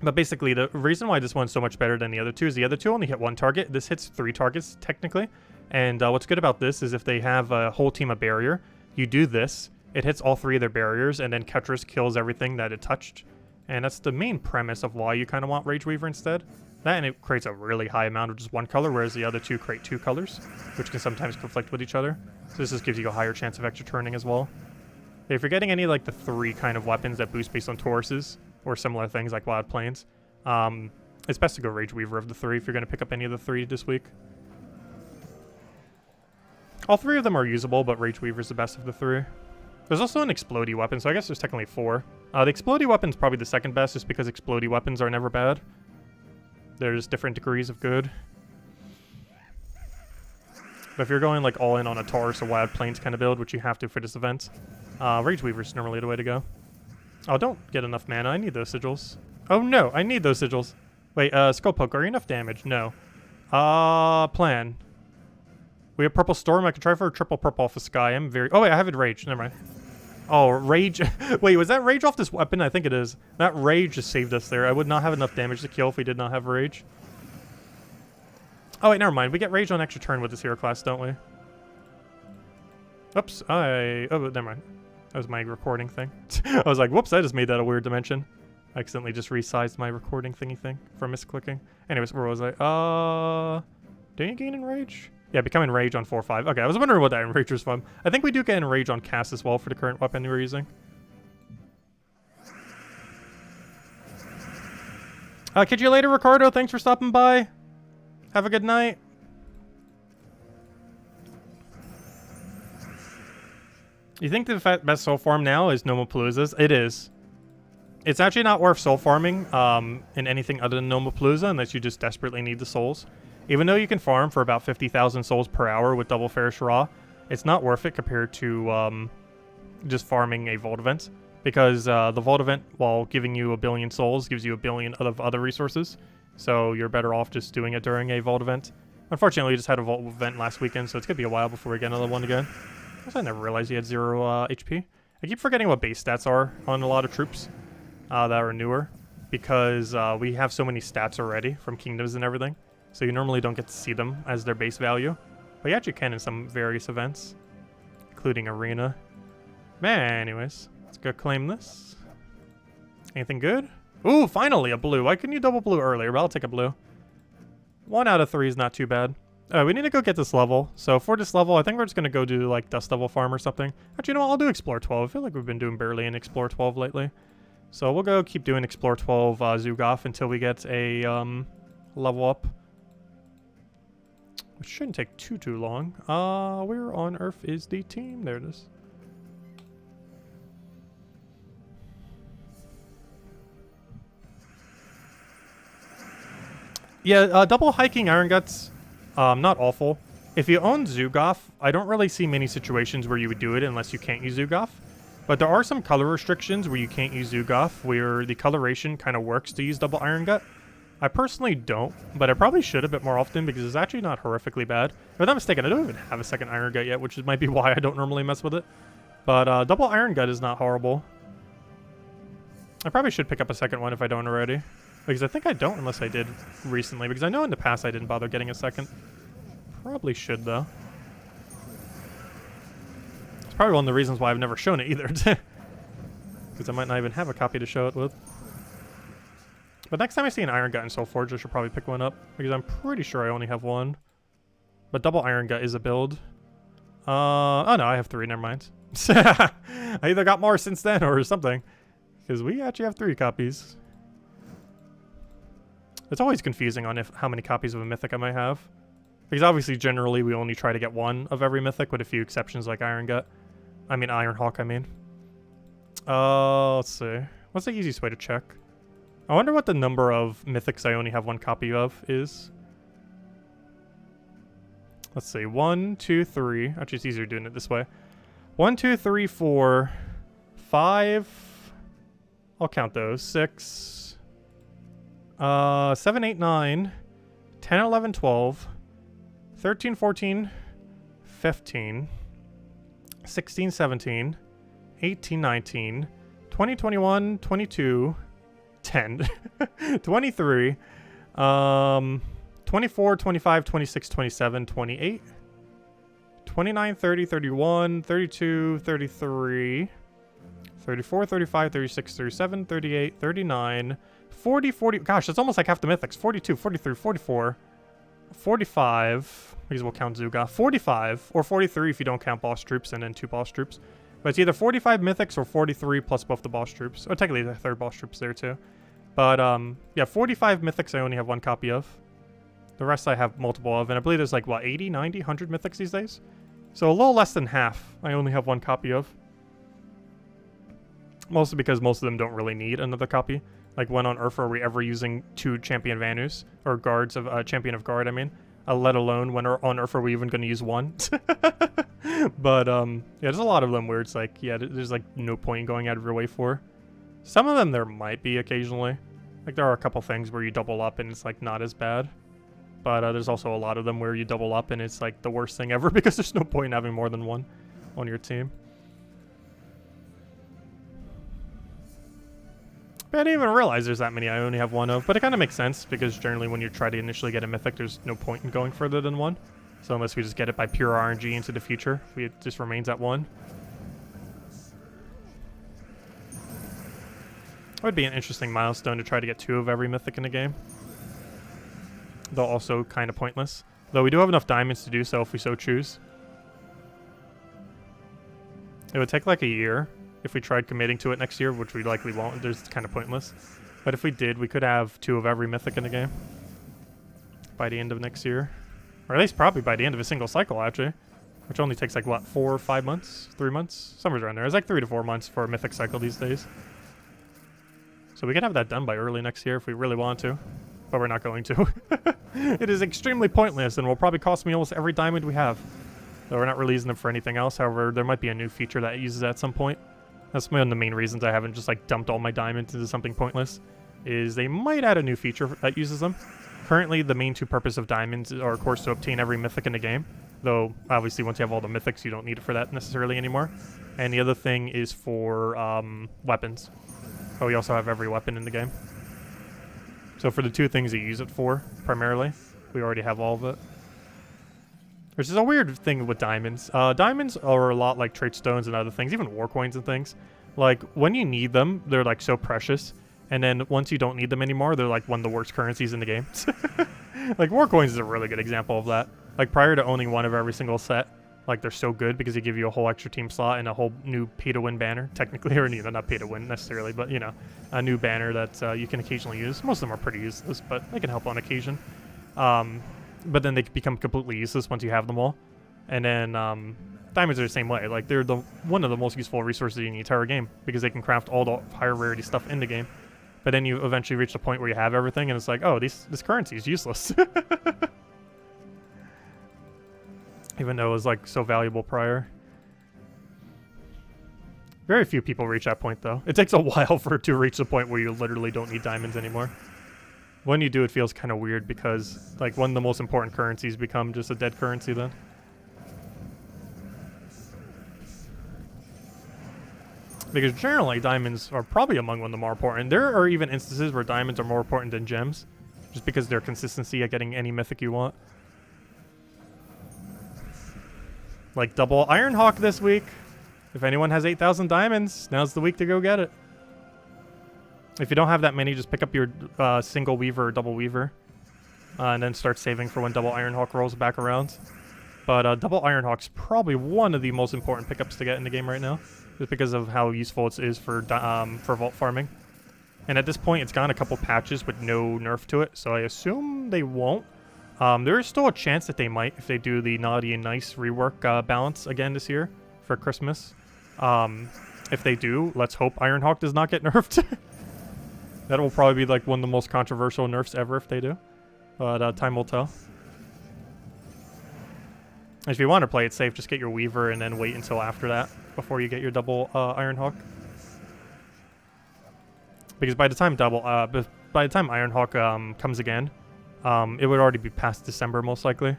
But basically, the reason why this one's so much better than the other two is the other two only hit 1 target. This hits 3 targets, technically. And what's good about this is if they have a whole team of barrier, you do this, it hits all 3 of their barriers, and then Ketris kills everything that it touched. And that's the main premise of why you kind of want Rage Weaver instead. That, and it creates a really high amount of just 1 color, whereas the other 2 create 2 colors, which can sometimes conflict with each other. So this just gives you a higher chance of extra turning as well. If you're getting any like the 3 kind of weapons that boost based on Tauruses, or similar things like Wild Plains, it's best to go Rage Weaver of the 3 if you're going to pick up any of the 3 this week. All 3 of them are usable, but Rage Weaver is the best of the 3. There's also an Explodey weapon, so I guess there's technically 4. The Explodey weapon's probably the second best, just because Explodey weapons are never bad. There's different degrees of good. But if you're going like all in on a Taurus or Wild Plains kind of build, which you have to for this event, Rage Weaver's normally the way to go. Oh, don't get enough mana. I need those sigils. Oh no, I need those sigils. Wait, Skull Poke, are you enough damage? No. Plan. We have Purple Storm. I can try for a triple purple off the sky. I'm very... Oh wait, I have it Rage. Never mind. Oh, Rage. Wait, was that Rage off this weapon? I think it is. That Rage just saved us there. I would not have enough damage to kill if we did not have Rage. Oh wait, never mind. We get Rage on extra turn with this hero class, don't we? Oops. Oh, never mind. That was my recording thing. I was like, whoops, I just made that a weird dimension. I accidentally just resized my recording thingy thing from misclicking. Anyways, where was I? Do you gain Enrage? Yeah, become Enrage on 4-5. Okay, I was wondering what that Enrage was from. I think we do get Enrage on cast as well for the current weapon we're using. Catch you later, Ricardo. Thanks for stopping by. Have a good night. You think the best soul farm now is Nomapalooza's? It is. It's actually not worth soul farming in anything other than Nomapalooza unless you just desperately need the souls. Even though you can farm for about 50,000 souls per hour with double Ferris Raw, it's not worth it compared to just farming a Vault event. Because the Vault event, while giving you 1 billion souls, gives you 1 billion of other resources. So you're better off just doing it during a Vault event. Unfortunately, we just had a Vault event last weekend, so it's going to be a while before we get another one again. I never realized he had 0 HP. I keep forgetting what base stats are on a lot of troops that are newer. Because we have so many stats already from Kingdoms and everything. So you normally don't get to see them as their base value. But you actually can in some various events. Including Arena. Man, anyways. Let's go claim this. Anything good? Ooh, finally a blue. Why couldn't you double blue earlier? But I'll take a blue. 1 out of 3 is not too bad. We need to go get this level. So for this level, I think we're just going to go do like Dust Devil Farm or something. Actually, you know what? I'll do Explore 12. I feel like we've been doing barely in Explore 12 lately. So we'll go keep doing Explore 12 Zugoff until we get a level up. Which shouldn't take too long. Where on earth is the team? There it is. Yeah, double hiking Iron Guts, not awful. If you own Zugoff, I don't really see many situations where you would do it unless you can't use Zugoff. But there are some color restrictions where you can't use Zugoff, where the coloration kind of works to use double Iron Gut. I personally don't, but I probably should a bit more often because it's actually not horrifically bad. If I'm not mistaken, I don't even have a second Iron Gut yet, which might be why I don't normally mess with it. But double Iron Gut is not horrible. I probably should pick up a second one if I don't already. Because I think I don't unless I did recently. Because I know in the past I didn't bother getting a second. Probably should, though. It's probably one of the reasons why I've never shown it either. Because I might not even have a copy to show it with. But next time I see an Iron Gut in Soulforge, I should probably pick one up. Because I'm pretty sure I only have one. But double Iron Gut is a build. Oh no, I have 3, never mind. I either got more since then or something. Because we actually have 3 copies. It's always confusing on how many copies of a Mythic I might have. Because obviously, generally, we only try to get 1 of every Mythic, with a few exceptions like Iron Gut. I mean, Iron Hawk, I mean. Let's see. What's the easiest way to check? I wonder what the number of Mythics I only have 1 copy of is. Let's see. 1, 2, 3. Actually, it's easier doing it this way. 1, 2, 3, 4, 5. I'll count those. 6. 7, 8, 9, 10, 11, 12, 13, 14, 15, 16, 17, 18, 19, 20, 21, 22, 10, 23, 24, 25, 26, 27, 28, 29, 30, 31, 32, 33, 34, 35, 36, 37, 38, 39, 40, 40, gosh, that's almost like half the Mythics. 42, 43, 44, 45, because we'll count Zugoff. 45, or 43 if you don't count boss troops and then 2 boss troops. But it's either 45 Mythics or 43 plus both the boss troops. Or technically the 3rd boss troops there too. But, yeah, 45 Mythics I only have 1 copy of. The rest I have multiple of, and I believe there's like, what, 80, 90, 100 Mythics these days? So a little less than half I only have 1 copy of. Mostly because most of them don't really need another copy. Like, when on Earth are we ever using 2 Champion Vanus? Or guards of, Champion of Guard, I mean. Let alone when on Earth are we even going to use 1? But, yeah, there's a lot of them where it's like, yeah, there's like no point in going out of your way for. Some of them there might be occasionally. Like, there are a couple things where you double up and it's like not as bad. But there's also a lot of them where you double up and it's like the worst thing ever because there's no point in having more than 1 on your team. I didn't even realize there's that many I only have 1 of, but it kind of makes sense because generally when you try to initially get a Mythic, there's no point in going further than 1. So unless we just get it by pure RNG into the future, it just remains at 1. It would be an interesting milestone to try to get 2 of every Mythic in the game. Though also kind of pointless. Though we do have enough diamonds to do so if we so choose. It would take like a year. If we tried committing to it next year, which we likely won't, it's kind of pointless. But if we did, we could have 2 of every Mythic in the game. By the end of next year. Or at least probably by the end of a single cycle, actually. which only takes like, what, 4 or 5 months? 3 months? Somewhere around there. It's like 3 to 4 months for a Mythic cycle these days. So we could have that done by early next year if we really want to, but we're not going to. It is extremely pointless and will probably cost me almost every diamond we have. So we're not releasing them for anything else. However, there might be a new feature that uses it at some point. That's one of the main reasons I haven't just like dumped all my diamonds into something pointless, is they might add a new feature that uses them. Currently, the main two purposes of diamonds are, of course, to obtain every mythic in the game. Though, obviously, once you have all the mythics, you don't need it for that necessarily anymore. And the other thing is for weapons. But we also have every weapon in the game. So for the two things you use it for, primarily, we already have all of it. Which is a weird thing with diamonds. Diamonds are a lot like trait stones and other things, even war coins and things. Like, when you need them, they're like so precious. And then once you don't need them anymore, they're like one of the worst currencies in the game. Like, war coins is a really good example of that. Like, prior to owning one of every single set, like, they're so good because they give you a whole extra team slot and a whole new pay-to-win banner, technically, or not pay-to-win necessarily, but, you know, a new banner that you can occasionally use. Most of them are pretty useless, but they can help on occasion. But then they become completely useless once you have them all. And then diamonds are the same way. Like, they're one of the most useful resources in the entire game because they can craft all the higher rarity stuff in the game. But then you eventually reach the point where you have everything and it's like, oh, this currency is useless. Even though it was like so valuable prior. Very few people reach that point though. It takes a while for it to reach the point where you literally don't need diamonds anymore. When you do, it feels kind of weird because like one of the most important currencies become just a dead currency then. Because generally diamonds are probably among one of the more important. There are even instances where diamonds are more important than gems, just because their consistency at getting any mythic you want. Like double Ironhawk this week. If anyone has 8,000 diamonds, now's the week to go get it. If you don't have that many, just pick up your single weaver or double weaver. And then start saving for when double Ironhawk rolls back around. But double Ironhawk's probably one of the most important pickups to get in the game right now. Just because of how useful it is for vault farming. And at this point, it's gotten a couple patches with no nerf to it, so I assume they won't. There is still a chance that they might if they do the naughty and nice rework balance again this year for Christmas. If they do, let's hope Ironhawk does not get nerfed. That will probably be like one of the most controversial nerfs ever if they do. But time will tell. If you want to play it safe, just get your Weaver and then wait until after that before you get your double Ironhawk. Because by the time Ironhawk comes again, it would already be past December most likely. It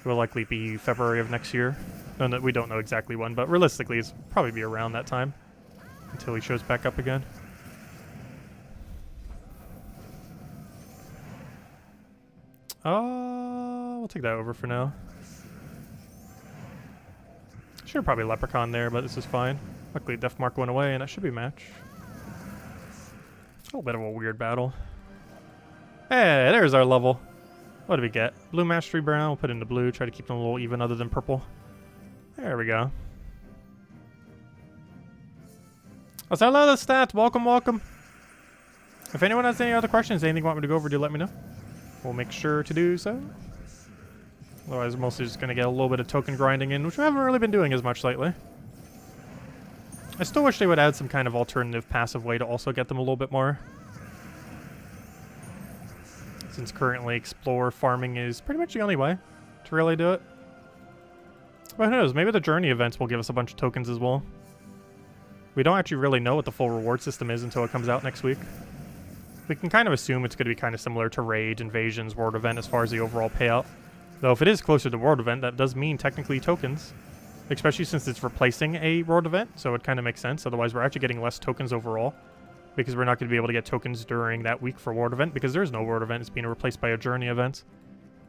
will likely be February of next year. No, we don't know exactly when, but realistically it's probably be around that time until he shows back up again. We'll take that over for now. Should have probably Leprechaun there, but this is fine. Luckily, Death Mark went away, and that should be a match. A little bit of a weird battle. Hey, there's our level. What do we get? Blue Mastery Brown. We'll put in the blue. Try to keep them a little even other than purple. There we go. Oh, so hello, the stats. Welcome, welcome. If anyone has any other questions, anything you want me to go over, do let me know. We'll make sure to do so. Otherwise, I'm mostly just going to get a little bit of token grinding in, which we haven't really been doing as much lately. I still wish they would add some kind of alternative passive way to also get them a little bit more. Since currently Explore farming is pretty much the only way to really do it. But who knows, maybe the journey events will give us a bunch of tokens as well. We don't actually really know what the full reward system is until it comes out next week. We can kind of assume it's going to be kind of similar to Raid, Invasions, World Event as far as the overall payout. Though if it is closer to World Event, that does mean technically tokens. Especially since it's replacing a World Event, so it kind of makes sense. Otherwise, we're actually getting less tokens overall. Because we're not going to be able to get tokens during that week for World Event, because there is no World Event. It's being replaced by a Journey event.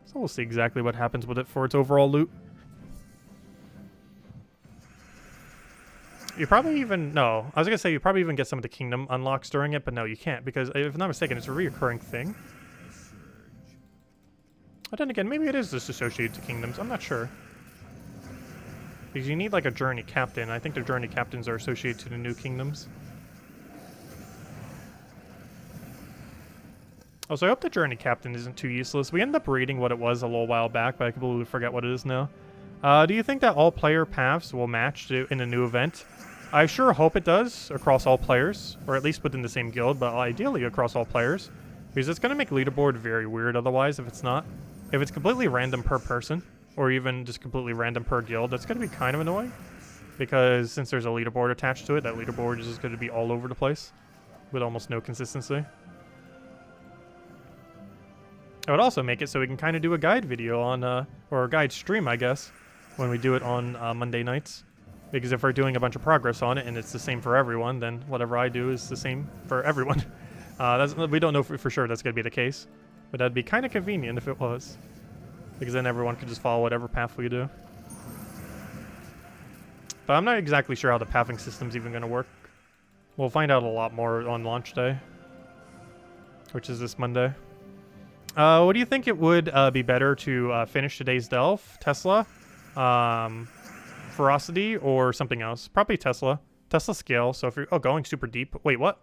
So we'll see exactly what happens with it for its overall loot. You probably even... No, I was going to say you probably even get some of the Kingdom unlocks during it, but no, you can't. Because if I'm not mistaken, it's a reoccurring thing. But then again, maybe it is just associated to Kingdoms. I'm not sure. Because you need like a Journey Captain. I think the Journey Captains are associated to the new Kingdoms. Also, I hope the Journey Captain isn't too useless. We ended up reading what it was a little while back, but I completely forget what it is now. Do you think that all player paths will match in a new event? I sure hope it does across all players, or at least within the same guild, but ideally across all players. Because it's going to make leaderboard very weird otherwise if it's not. If it's completely random per person, or even just completely random per guild, that's going to be kind of annoying. Because since there's a leaderboard attached to it, that leaderboard is just going to be all over the place with almost no consistency. I would also make it so we can kind of do a guide video on, or a guide stream, I guess, when we do it on Monday nights. Because if we're doing a bunch of progress on it and it's the same for everyone, then whatever I do is the same for everyone. We don't know for sure that's going to be the case, but that'd be kind of convenient if it was. Because then everyone could just follow whatever path we do. But I'm not exactly sure how the pathing system's even going to work. We'll find out a lot more on launch day, which is this Monday. What do you think it would be better to finish today's delve? Tesla, Ferocity, or something else? Probably Tesla. Tesla scale, so if you're... Oh, going super deep. Wait, what?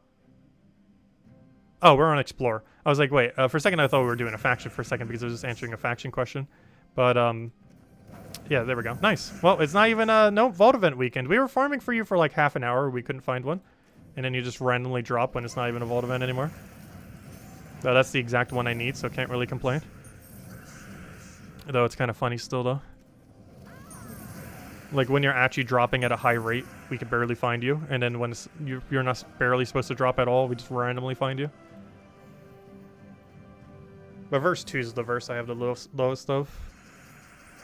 Oh, we're on Explore. I was like, wait, for a second I thought we were doing a faction for a second because I was just answering a faction question. But, yeah, there we go. Nice. Well, it's not even no vault event weekend. We were farming for you for like half an hour. We couldn't find one. And then you just randomly drop when it's not even a vault event anymore. So that's the exact one I need, so can't really complain. Though it's kind of funny still, though. Like, when you're actually dropping at a high rate, we can barely find you. And then when you're not barely supposed to drop at all, we just randomly find you. But verse 2 is the verse I have the lowest of.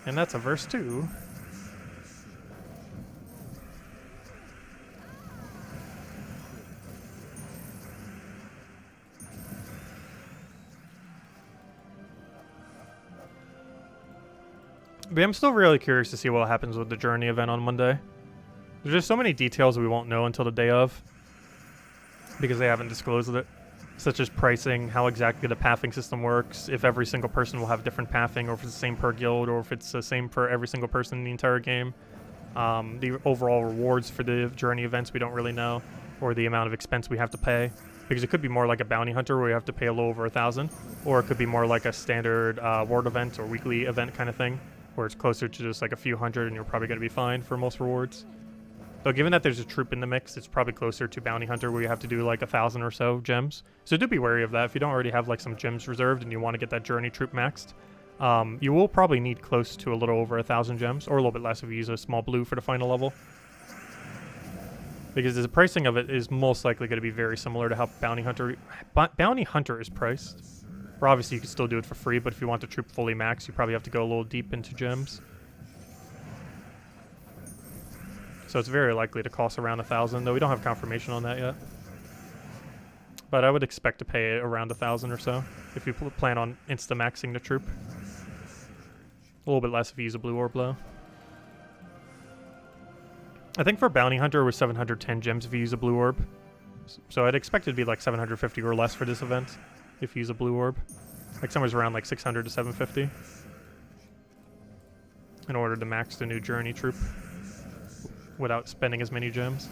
And that's a verse 2. But I'm still really curious to see what happens with the Journey event on Monday. There's just so many details we won't know until the day of. Because they haven't disclosed it. Such as pricing, how exactly the pathing system works, if every single person will have different pathing, or if it's the same per guild, or if it's the same for every single person in the entire game. The overall rewards for the Journey events we don't really know, or the amount of expense we have to pay. Because it could be more like a bounty hunter where you have to pay a little over 1,000, or it could be more like a standard world event or weekly event kind of thing, where it's closer to just like a few hundred and you're probably going to be fine for most rewards. Though given that there's a troop in the mix, it's probably closer to bounty hunter where you have to do like 1,000 or so gems. So do be wary of that. If you don't already have like some gems reserved and you want to get that journey troop maxed, you will probably need close to a little over 1,000 gems, or a little bit less if you use a small blue for the final level. Because the pricing of it is most likely going to be very similar to how bounty hunter is priced. Or obviously you can still do it for free, but if you want the troop fully maxed, you probably have to go a little deep into gems. So it's very likely to cost around 1,000, though we don't have confirmation on that yet. But I would expect to pay around 1,000 or so if you plan on insta-maxing the troop. A little bit less if you use a blue orb though. I think for bounty hunter it was 710 gems if you use a blue orb. So I'd expect it to be like 750 or less for this event if you use a blue orb. Like somewhere around like 600 to 750 in order to max the new journey troop without spending as many gems.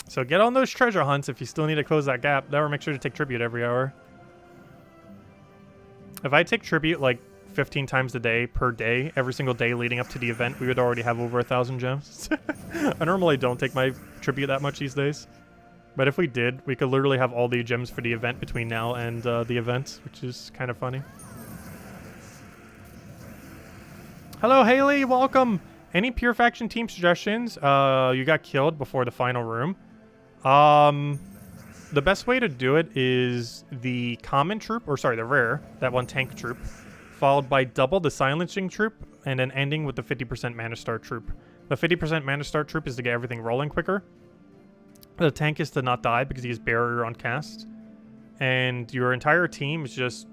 So get on those treasure hunts if you still need to close that gap. That, or make sure to take tribute every hour. If I take tribute like 15 times a day per day, every single day leading up to the event, we would already have over 1,000 gems. I normally don't take my tribute that much these days. But if we did, we could literally have all the gems for the event between now and the event, which is kind of funny. Hello, Haley. Welcome. Any Pure Faction team suggestions? You got killed before the final room. The best way to do it is the common troop, or sorry, the rare, that one tank troop, followed by double the silencing troop, and then ending with the 50% mana start troop. The 50% mana start troop is to get everything rolling quicker. The tank is to not die because he has barrier on cast. And your entire team is just,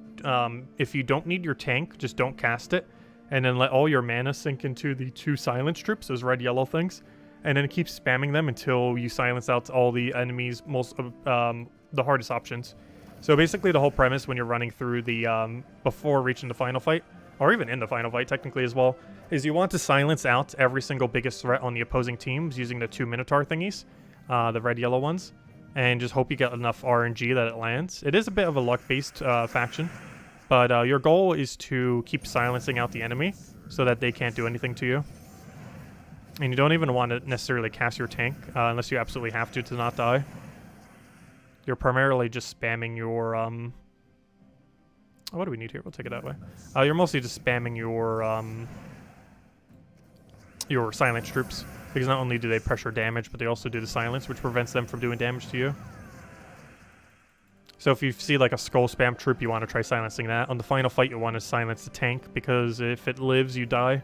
if you don't need your tank, just don't cast it. And then let all your mana sink into the 2 silence troops, those red-yellow things. And then keep spamming them until you silence out all the enemies, the hardest options. So basically the whole premise when you're running through the, before reaching the final fight, or even in the final fight technically as well, is you want to silence out every single biggest threat on the opposing teams using the 2 Minotaur thingies, the red-yellow ones, and just hope you get enough RNG that it lands. It is a bit of a luck-based faction, but your goal is to keep silencing out the enemy so that they can't do anything to you. And you don't even want to necessarily cast your tank unless you absolutely have to not die. You're primarily just spamming your... what do we need here? We'll take it that way. You're mostly just spamming your silence troops, because not only do they pressure damage, but they also do the silence, which prevents them from doing damage to you. So if you see like a skull spam troop, you want to try silencing that. On the final fight, you want to silence the tank, because if it lives, you die.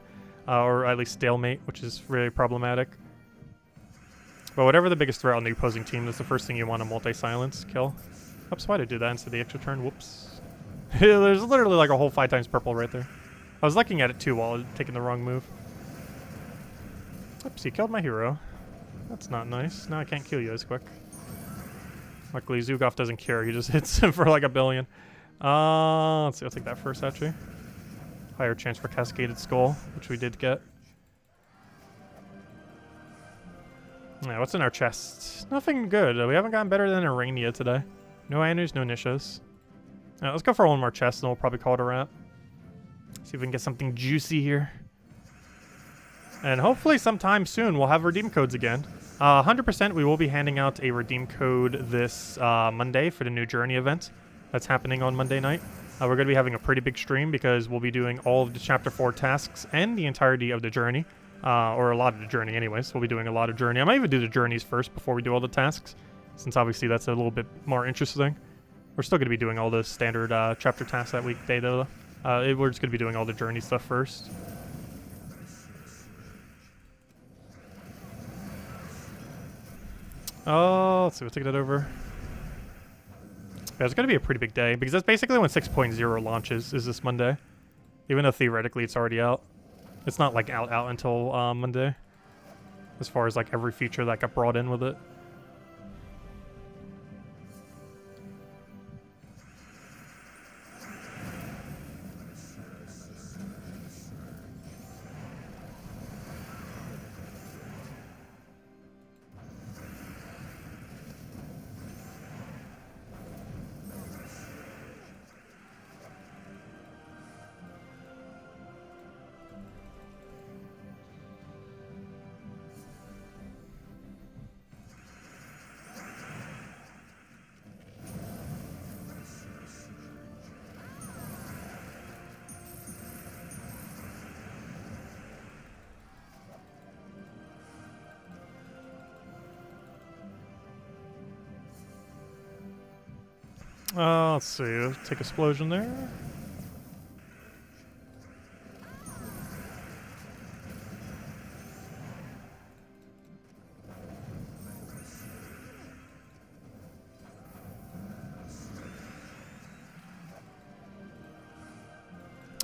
Or at least stalemate, which is really problematic. But whatever the biggest threat on the opposing team, that's the first thing you want to multi-silence, kill. Oops, why did I do that instead of the extra turn? Whoops. There's literally like a whole 5 times purple right there. I was looking at it too while taking the wrong move. Oops, he killed my hero. That's not nice. Now I can't kill you as quick. Luckily, Zugov doesn't care. He just hits him for like 1 billion. Let's see. I'll take that first, actually. Higher chance for Cascaded Skull, which we did get. Yeah, what's in our chest? Nothing good. We haven't gotten better than Arania today. No Anus, no Nishas. Alright, let's go for 1 more chest, and we'll probably call it a wrap. See if we can get something juicy here. And hopefully sometime soon we'll have redeem codes again. 100% we will be handing out a redeem code this Monday for the new Journey event that's happening on Monday night. We're going to be having a pretty big stream because we'll be doing all of the Chapter 4 tasks and the entirety of the Journey. Or a lot of the Journey anyways. We'll be doing a lot of Journey. I might even do the Journeys first before we do all the tasks, since obviously that's a little bit more interesting. We're still going to be doing all the standard chapter tasks that weekday though. We're just going to be doing all the Journey stuff first. Oh, let's see, we'll take that over. Yeah, it's going to be a pretty big day, because that's basically when 6.0 launches, is this Monday. Even though theoretically it's already out. It's not like out until Monday. As far as like every feature that got brought in with it. Let's see. Let's take Explosion there.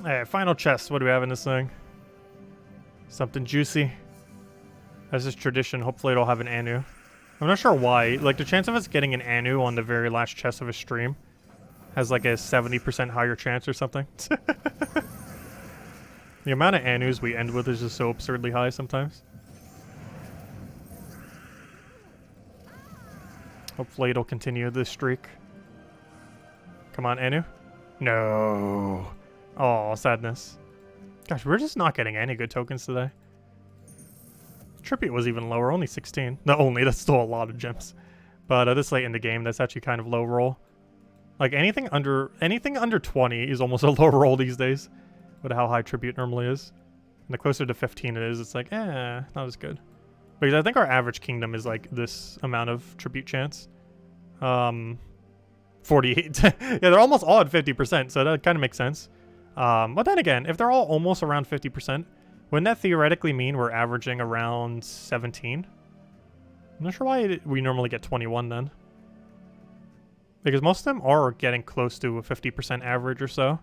Alright, final chest. What do we have in this thing? Something juicy. As is tradition, hopefully it'll have an Anu. I'm not sure why. Like, the chance of us getting an Anu on the very last chest of a stream has like a 70% higher chance or something. The amount of Anus we end with is just so absurdly high sometimes. Hopefully it'll continue this streak. Come on, Anu. No. Oh, sadness. Gosh, we're just not getting any good tokens today. Tribute was even lower, only 16. Not only, that's still a lot of gems. But this late in the game, that's actually kind of low roll. Like anything under 20 is almost a low roll these days, with how high Tribute normally is. And the closer to 15 it is, it's like, not as good. Because I think our average kingdom is like this amount of Tribute chance. 48. Yeah, they're almost all at 50%, so that kind of makes sense. But then again, if they're all almost around 50%, wouldn't that theoretically mean we're averaging around 17? I'm not sure why we normally get 21 then. Because most of them are getting close to a 50% average or so.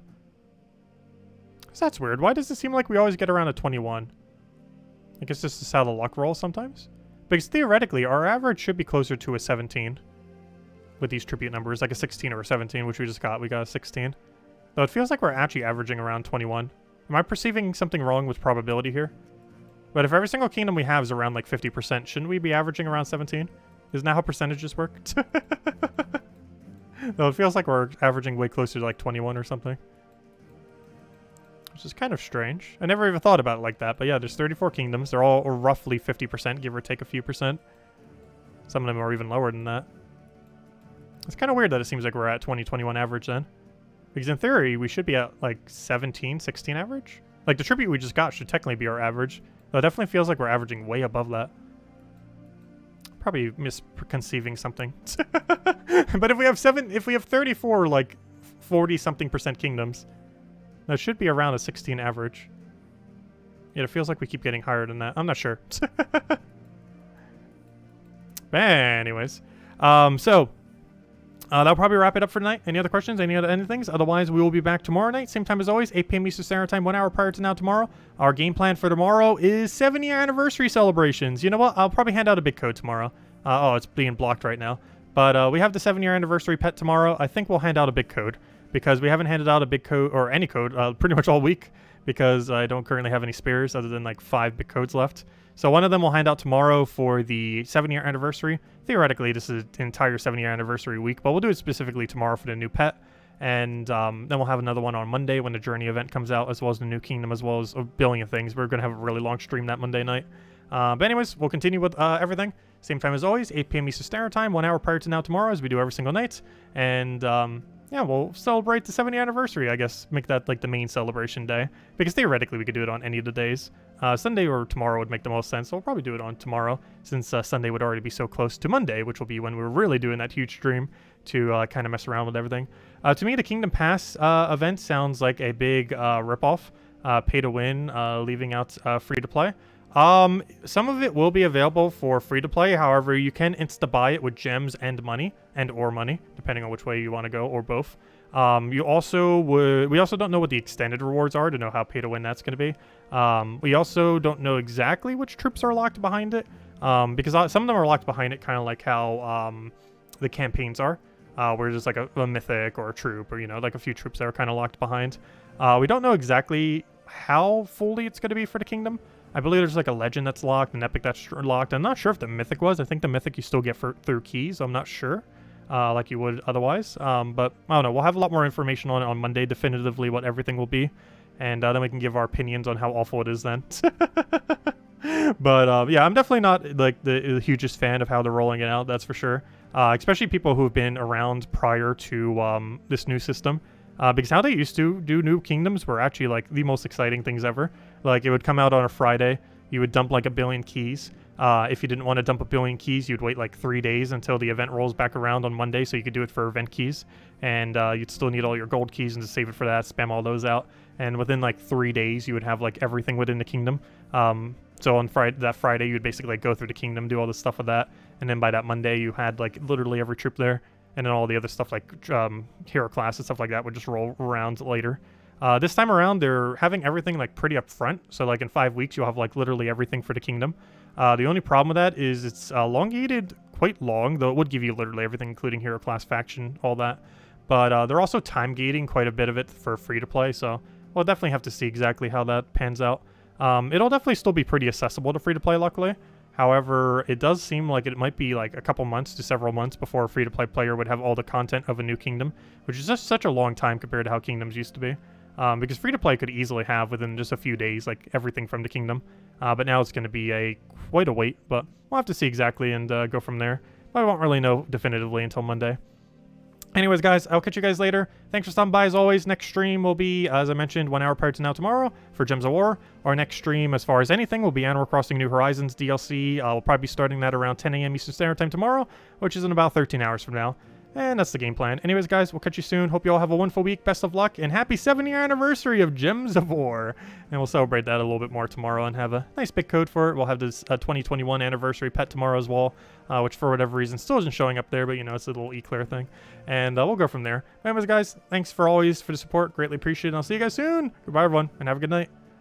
So that's weird. Why does it seem like we always get around a 21? I guess this is how the luck rolls sometimes. Because theoretically, our average should be closer to a 17. With these tribute numbers, like a 16 or a 17, which we just got. We got a 16. Though it feels like we're actually averaging around 21. Am I perceiving something wrong with probability here? But if every single kingdom we have is around like 50%, shouldn't we be averaging around 17? Isn't that how percentages work? Though it feels like we're averaging way closer to like 21 or something. Which is kind of strange. I never even thought about it like that. But yeah, there's 34 kingdoms. They're all roughly 50%, give or take a few percent. Some of them are even lower than that. It's kind of weird that it seems like we're at 2021 average then. Because in theory, we should be at like 17, 16 average. Like the tribute we just got should technically be our average. Though it definitely feels like we're averaging way above that. Probably misconceiving something. But if we have 34 like 40-something% kingdoms, that should be around a 16 average. Yet it feels like we keep getting higher than that. I'm not sure. But anyways, that'll probably wrap it up for tonight. Any other questions? Any other things? Otherwise, we will be back tomorrow night. Same time as always, 8 p.m. Eastern Standard Time, 1 hour prior to now tomorrow. Our game plan for tomorrow is 7-year anniversary celebrations. You know what? I'll probably hand out a big code tomorrow. Oh, it's being blocked right now. But we have the 7-year anniversary pet tomorrow. I think we'll hand out a big code because we haven't handed out a big code or any code pretty much all week because I don't currently have any spares other than like 5 big codes left. So one of them we'll hand out tomorrow for the 7-year anniversary. Theoretically, this is the entire 7-year anniversary week, but we'll do it specifically tomorrow for the new pet. And then we'll have another one on Monday when the Journey event comes out, as well as the new Kingdom, as well as a billion things. We're going to have a really long stream that Monday night. But anyways, we'll continue with everything. Same time as always, 8 p.m. Eastern Standard Time, 1 hour prior to now tomorrow, as we do every single night. And yeah, we'll celebrate the 7th anniversary, I guess. Make that like the main celebration day. Because theoretically, we could do it on any of the days. Sunday or tomorrow would make the most sense, so we'll probably do it on tomorrow, since Sunday would already be so close to Monday, which will be when we're really doing that huge stream to kind of mess around with everything. To me, the Kingdom Pass event sounds like a big ripoff, pay to win, leaving out free to play. Some of it will be available for free to play. However, you can insta buy it with gems and money, or money, depending on which way you want to go, or both. We also don't know what the extended rewards are to know how pay to win that's going to be. We also don't know exactly which troops are locked behind it, because some of them are locked behind it, kind of like how the campaigns are, where there's like a mythic or a troop, or like a few troops that are kind of locked behind. We don't know exactly how fully it's going to be for the kingdom. I believe there's like a legend that's locked, an epic that's locked. I'm not sure if the mythic was. I think the mythic you still get through keys. I'm not sure, like you would otherwise. But I don't know. We'll have a lot more information on it on Monday, definitively what everything will be, and then we can give our opinions on how awful it is then. But yeah, I'm definitely not like the hugest fan of how they're rolling it out. That's for sure. Especially people who have been around prior to this new system. Because how they used to do new kingdoms were actually like the most exciting things ever. Like it would come out on a Friday, you would dump like 1 billion keys. If you didn't want to dump 1 billion keys, you'd wait like 3 days until the event rolls back around on Monday, so you could do it for event keys. And you'd still need all your gold keys and to save it for that, spam all those out. And within like 3 days, you would have like everything within the kingdom. So on that Friday, you would basically like go through the kingdom, do all this stuff with that. And then by that Monday, you had like literally every troop there. And then all the other stuff like hero class and stuff like that would just roll around later. This time around, they're having everything like pretty up front. So like in 5 weeks, you'll have like literally everything for the kingdom. The only problem with that is it's elongated quite long, though it would give you literally everything, including hero class, faction, all that. But they're also time gating quite a bit of it for free to play. So we'll definitely have to see exactly how that pans out. It'll definitely still be pretty accessible to free to play, luckily. However, it does seem like it might be like a couple months to several months before a free-to-play player would have all the content of a new kingdom, which is just such a long time compared to how kingdoms used to be. Because free-to-play could easily have within just a few days like everything from the kingdom. But now it's going to be quite a wait, but we'll have to see exactly and go from there. But I won't really know definitively until Monday. Anyways, guys, I'll catch you guys later. Thanks for stopping by as always. Next stream will be, as I mentioned, 1 hour prior to now tomorrow for Gems of War. Our next stream, as far as anything, will be Animal Crossing New Horizons DLC. We'll probably be starting that around 10 a.m. Eastern Standard Time tomorrow, which is in about 13 hours from now. And that's the game plan. Anyways, guys, we'll catch you soon. Hope you all have a wonderful week. Best of luck, and happy 7-year anniversary of Gems of War. And we'll celebrate that a little bit more tomorrow and have a nice big code for it. We'll have this 2021 anniversary pet tomorrow as well, which for whatever reason still isn't showing up there, but it's a little eclair thing. And we'll go from there. Anyways, guys, thanks for always for the support. Greatly appreciate it. And I'll see you guys soon. Goodbye, everyone, and have a good night.